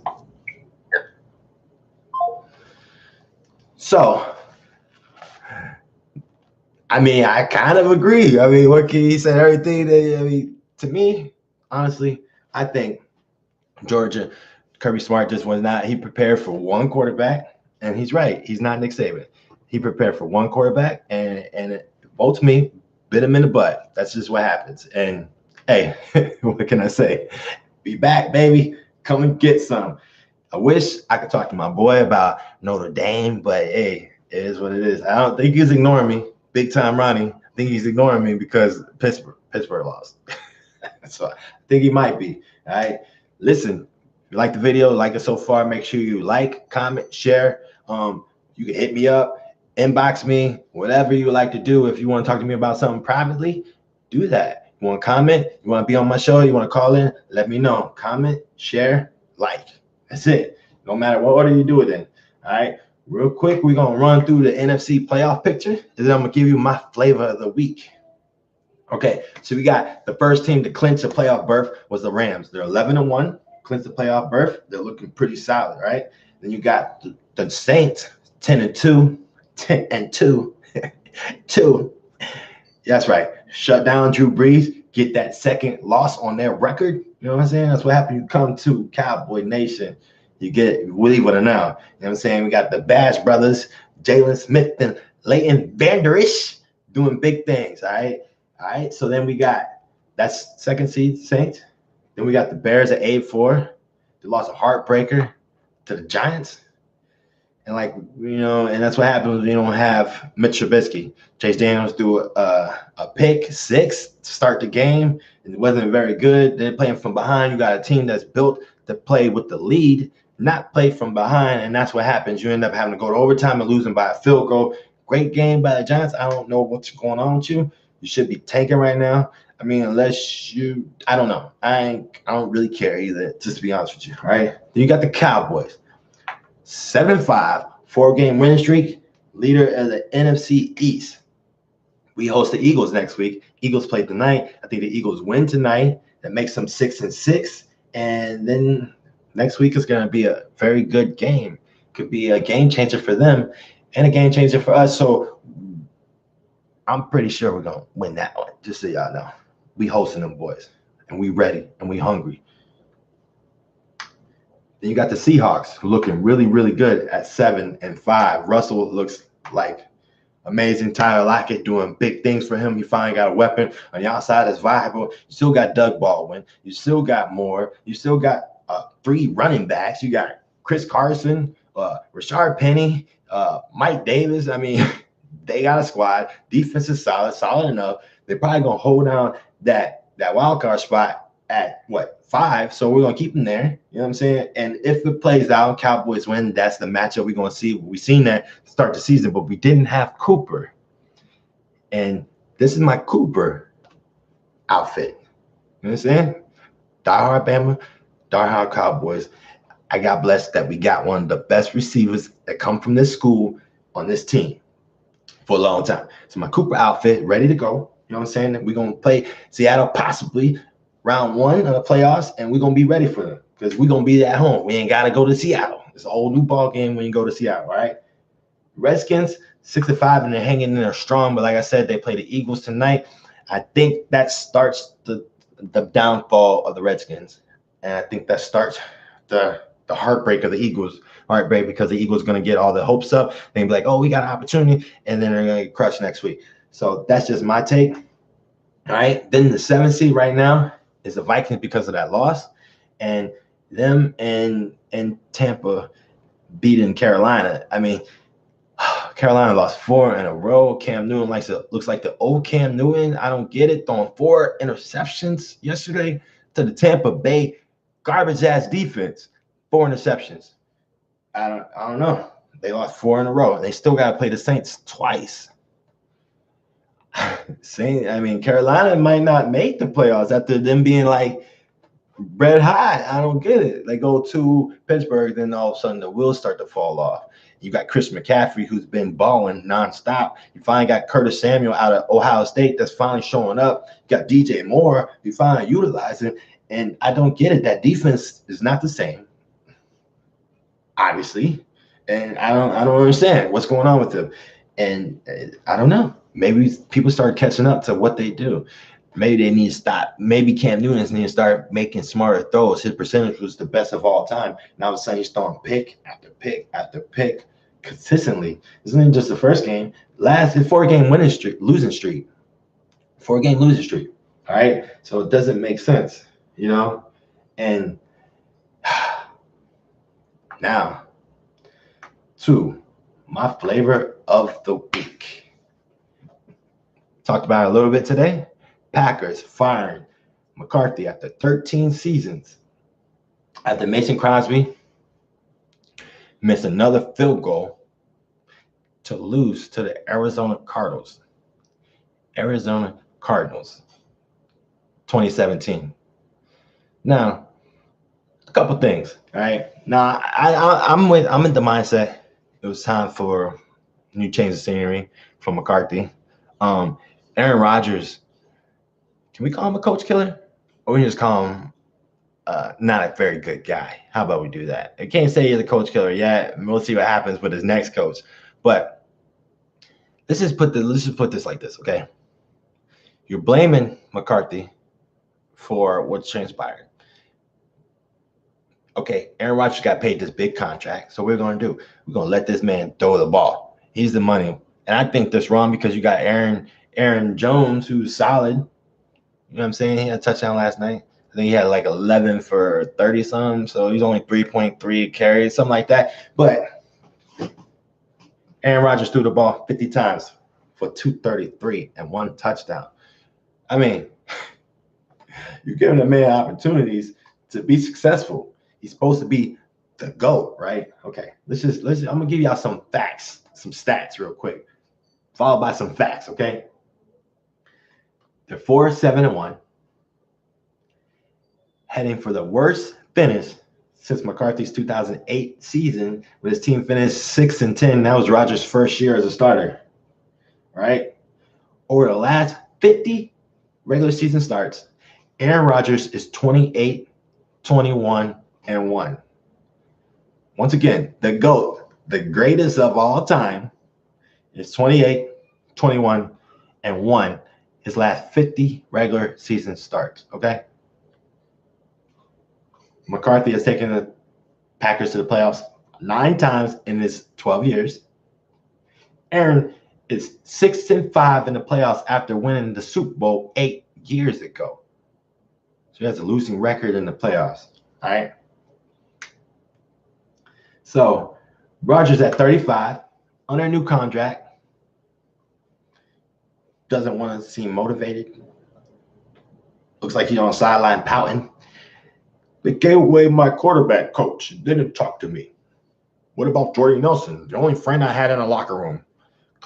So, I mean, I kind of agree. I mean, what can he said? Everything. To me, honestly, I think Georgia, Kirby Smart just was not. He prepared for 1 quarterback, and he's right. He's not Nick Saban. He prepared for 1 quarterback, and it, both me bit him in the butt. That's just what happens. And hey, what can I say? Be back, baby. Come and get some. I wish I could talk to my boy about Notre Dame, but hey, It is what it is. I don't think he's ignoring me. Big time Ronnie. I think he's ignoring me because Pittsburgh lost. So I think he might be. All right. Listen, if you like the video, like it so far, make sure you like, comment, share. You can hit me up, inbox me, whatever you like to do. If you want to talk to me about something privately, do that. You want to comment? You want to be on my show? You want to call in? Let me know. Comment, share, like. That's it. No matter what order you do it in. All right. Real quick, we're going to run through the NFC playoff picture, and then I'm going to give you my flavor of the week. Okay, so we got the first team to clinch a playoff berth was the Rams. They're 11-1, clinched the playoff berth. They're looking pretty solid, right? Then you got the Saints, 10-2, 10-2, 2. That's right. Shut down Drew Brees, get that second loss on their record. You know what I'm saying? That's what happened. You come to Cowboy Nation. You get, believe it or not. You know what I'm saying? We got the Bash brothers, Jalen Smith and Leighton Vander Esch doing big things, all right? All right, so then we got, that's second seed Saints. Then we got the Bears at 8-4. They lost a heartbreaker to the Giants. And and that's what happens when you don't have Mitch Trubisky. Chase Daniels threw a pick six to start the game. And it wasn't very good. They're playing from behind. You got a team that's built to play with the lead, not play from behind. And that's what happens. You end up having to go to overtime and losing by a field goal. Great game by the Giants. I don't know what's going on with you. You should be tanking right now. I mean, unless you, I don't know. I don't really care either, just to be honest with you, all right? Then you got the Cowboys. 7-5, 4-game winning streak, leader of the NFC East. We host the Eagles next week. Eagles play tonight. I think the Eagles win tonight. That makes them 6-6. And then next week is going to be a very good game. Could be a game changer for them and a game changer for us. So I'm pretty sure we're going to win that one, just so y'all know. We hosting them boys, and we ready, and we hungry. Then you got the Seahawks looking really, really good at 7-5. Russell looks like amazing. Tyler Lockett doing big things for him. He finally got a weapon on the outside that's viable. You still got Doug Baldwin. You still got Moore. You still got 3 running backs. You got Chris Carson, Rashard Penny, Mike Davis. I mean, they got a squad. Defense is solid enough. They're probably going to hold down that wild card spot at, 5? So we're going to keep them there. You know what I'm saying? And if it plays out, Cowboys win, that's the matchup we're going to see. We've seen that start the season, but we didn't have Cooper. And this is my Cooper outfit. You know what I'm saying? Die-hard Bama, die-hard Cowboys. I got blessed that we got one of the best receivers that come from this school on this team for a long time. So my Cooper outfit, ready to go. You know what I'm saying? We're going to play Seattle possibly round 1 of the playoffs, and we're going to be ready for them because we're going to be at home. We ain't got to go to Seattle. It's an old new ball game when you go to Seattle, all right? Redskins, 6-5, and they're hanging in there strong. But like I said, they play the Eagles tonight. I think that starts the downfall of the Redskins. And I think that starts the heartbreak of the Eagles. Heartbreak because the Eagles are going to get all the hopes up. They're going to be like, oh, we got an opportunity. And then they're going to get crushed next week. So that's just my take. All right. Then the 7th seed right now is the Vikings because of that loss. And them and Tampa beating Carolina. I mean, Carolina lost 4 in a row. Cam Newton looks like the old Cam Newton. I don't get it. Throwing 4 interceptions yesterday to the Tampa Bay garbage ass defense. 4 interceptions. I don't know. They lost 4 in a row, and they still got to play the Saints twice. Carolina might not make the playoffs after them being like red hot. I don't get it. They go to Pittsburgh, then all of a sudden the wheels start to fall off. You got Chris McCaffrey, who's been balling nonstop. You finally got Curtis Samuel out of Ohio State that's finally showing up. You got DJ Moore, you finally utilizing. And I don't get it. That defense is not the same, obviously. And I don't understand what's going on with them. And I don't know. Maybe people start catching up to what they do. Maybe they need to stop. Maybe Cam Newton needs to start making smarter throws. His percentage was the best of all time. And all of a sudden he's throwing pick after pick after pick consistently. This isn't just the first game. Last 4-game losing streak. 4-game losing streak. All right. So it doesn't make sense, you know? And now, 2, my flavor of the week. Talked about it a little bit today. Packers firing McCarthy after 13 seasons. After Mason Crosby missed another field goal to lose to the Arizona Cardinals. Arizona Cardinals, 2017. Now, a couple things. All right. Now, I'm in the mindset. It was time for a new change of scenery from McCarthy. Aaron Rodgers. Can we call him a coach killer, or we just call him not a very good guy? How about we do that? I can't say he's a coach killer yet. We'll see what happens with his next coach. But let's just put this like this, okay? You're blaming McCarthy for what's transpired. Okay, Aaron Rodgers got paid this big contract. So what we're going to do, we're going to let this man throw the ball. He's the money. And I think that's wrong because you got Aaron Jones, who's solid. You know what I'm saying? He had a touchdown last night. I think he had like 11 for 30 something. So he's only 3.3 carries, something like that. But Aaron Rodgers threw the ball 50 times for 233 and 1 touchdown. I mean, you're giving the man opportunities to be successful. He's supposed to be the GOAT, right? Okay, I'm gonna give y'all some facts, some stats real quick, followed by some facts, okay? They're 4-7-1, heading for the worst finish since McCarthy's 2008 season, when his team finished 6-10. That was Rodgers' first year as a starter, right? Over the last 50 regular season starts, Aaron Rodgers is 28-21-1. Once again, the GOAT, the greatest of all time, is 28-21-1 his last 50 regular season starts, okay? McCarthy has taken the Packers to the playoffs 9 times in his 12 years. Aaron is 6-5 in the playoffs after winning the Super Bowl 8 years ago. So he has a losing record in the playoffs, all right? So Rodgers at 35, under a new contract, doesn't want to seem motivated. Looks like he's on the sideline pouting. They gave away my quarterback coach and didn't talk to me. What about Jordy Nelson, the only friend I had in the locker room?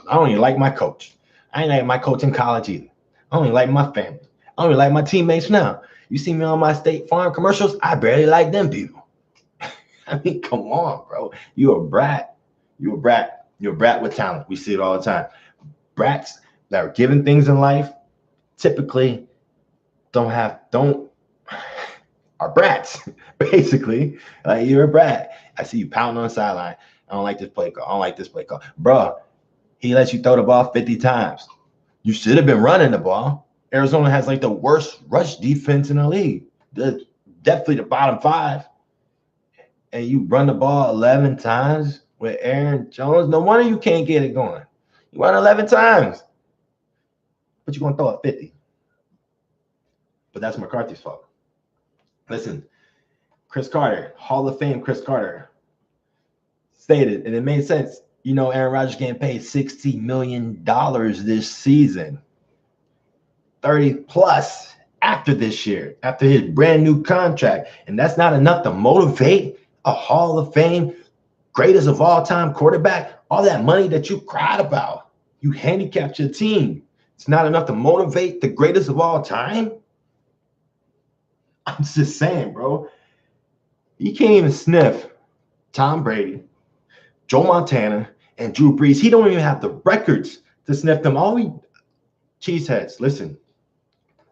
I don't even like my coach. I ain't like my coach in college either. I don't even like my family. I don't even like my teammates now. You see me on my State Farm commercials, I barely like them people. I mean, come on, bro. You're a brat. You're a brat. You're a brat with talent. We see it all the time. Brats that are given things in life typically are brats, basically. Like, you're a brat. I see you pounding on the sideline. I don't like this play call. I don't like this play call. Bro, he lets you throw the ball 50 times. You should have been running the ball. Arizona has like the worst rush defense in the league. Definitely the bottom 5. And you run the ball 11 times with Aaron Jones. No wonder you can't get it going. You run 11 times, but you're going to throw it 50. But that's McCarthy's fault. Listen, Chris Carter, Hall of Fame Chris Carter, stated, and it made sense. You know, Aaron Rodgers getting paid $60 million this season, 30 plus after this year, after his brand new contract. And that's not enough to motivate a Hall of Fame, greatest of all time quarterback. All that money that you cried about, you handicapped your team. It's not enough to motivate the greatest of all time. I'm just saying, bro. You can't even sniff Tom Brady, Joe Montana, and Drew Brees. He don't even have the records to sniff them. All we cheeseheads, listen.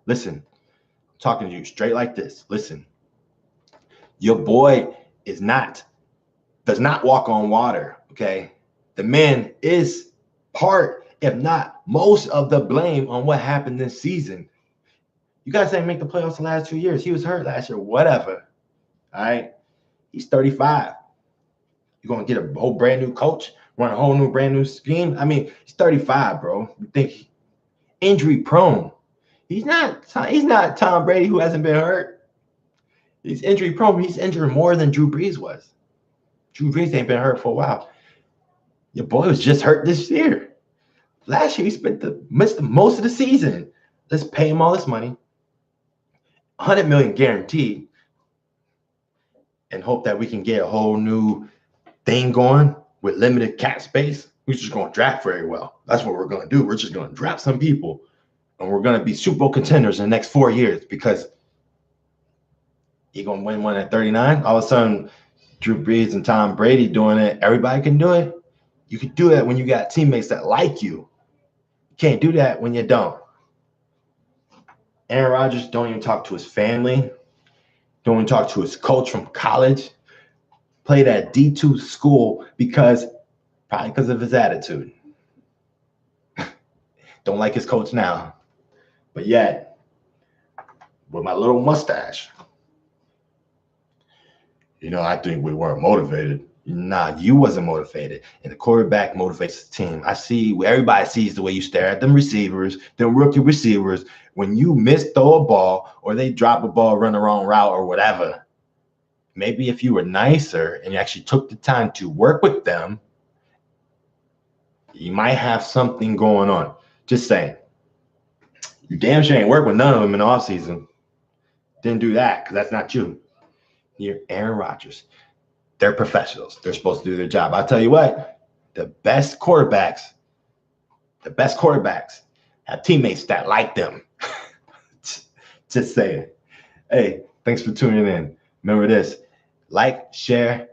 I'm talking to you straight like this. Listen, your boy does not walk on water, okay? The man is part, if not most, of the blame on what happened this season. You guys didn't make the playoffs the last 2 years. He was hurt last year, whatever. All right? He's 35. You're going to get a whole brand new coach, run a whole new brand new scheme? I mean, he's 35, bro. You think injury prone. He's not Tom Brady, who hasn't been hurt. He's injury prone. He's injured more than Drew Brees was. Drew Brees ain't been hurt for a while. Your boy was just hurt this year. Last year, he missed most of the season. Let's pay him all this money, $100 million guaranteed, and hope that we can get a whole new thing going with limited cap space. We're just going to draft very well. That's what we're going to do. We're just going to draft some people, and we're going to be Super Bowl contenders in the next 4 years because you're going to win one at 39. All of a sudden, Drew Brees and Tom Brady doing it. Everybody can do it. You can do that when you got teammates that like you. You can't do that when you don't. Aaron Rodgers don't even talk to his family. Don't even talk to his coach from college. Played at D2 school probably because of his attitude. Don't like his coach now. But yet, with my little mustache, I think we weren't motivated. Nah, you wasn't motivated. And the quarterback motivates the team. Everybody sees the way you stare at them receivers, them rookie receivers. When you throw a ball or they drop a ball, run the wrong route or whatever, maybe if you were nicer and you actually took the time to work with them, you might have something going on. Just saying. You damn sure ain't work with none of them in the offseason. Didn't do that because that's not you. You're Aaron Rodgers. They're professionals. They're supposed to do their job. I'll tell you what, the best quarterbacks have teammates that like them. Just saying. Hey, thanks for tuning in. Remember this, like, share,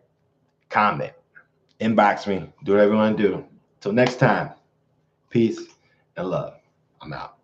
comment, inbox me, do whatever you want to do. Till next time, peace and love. I'm out.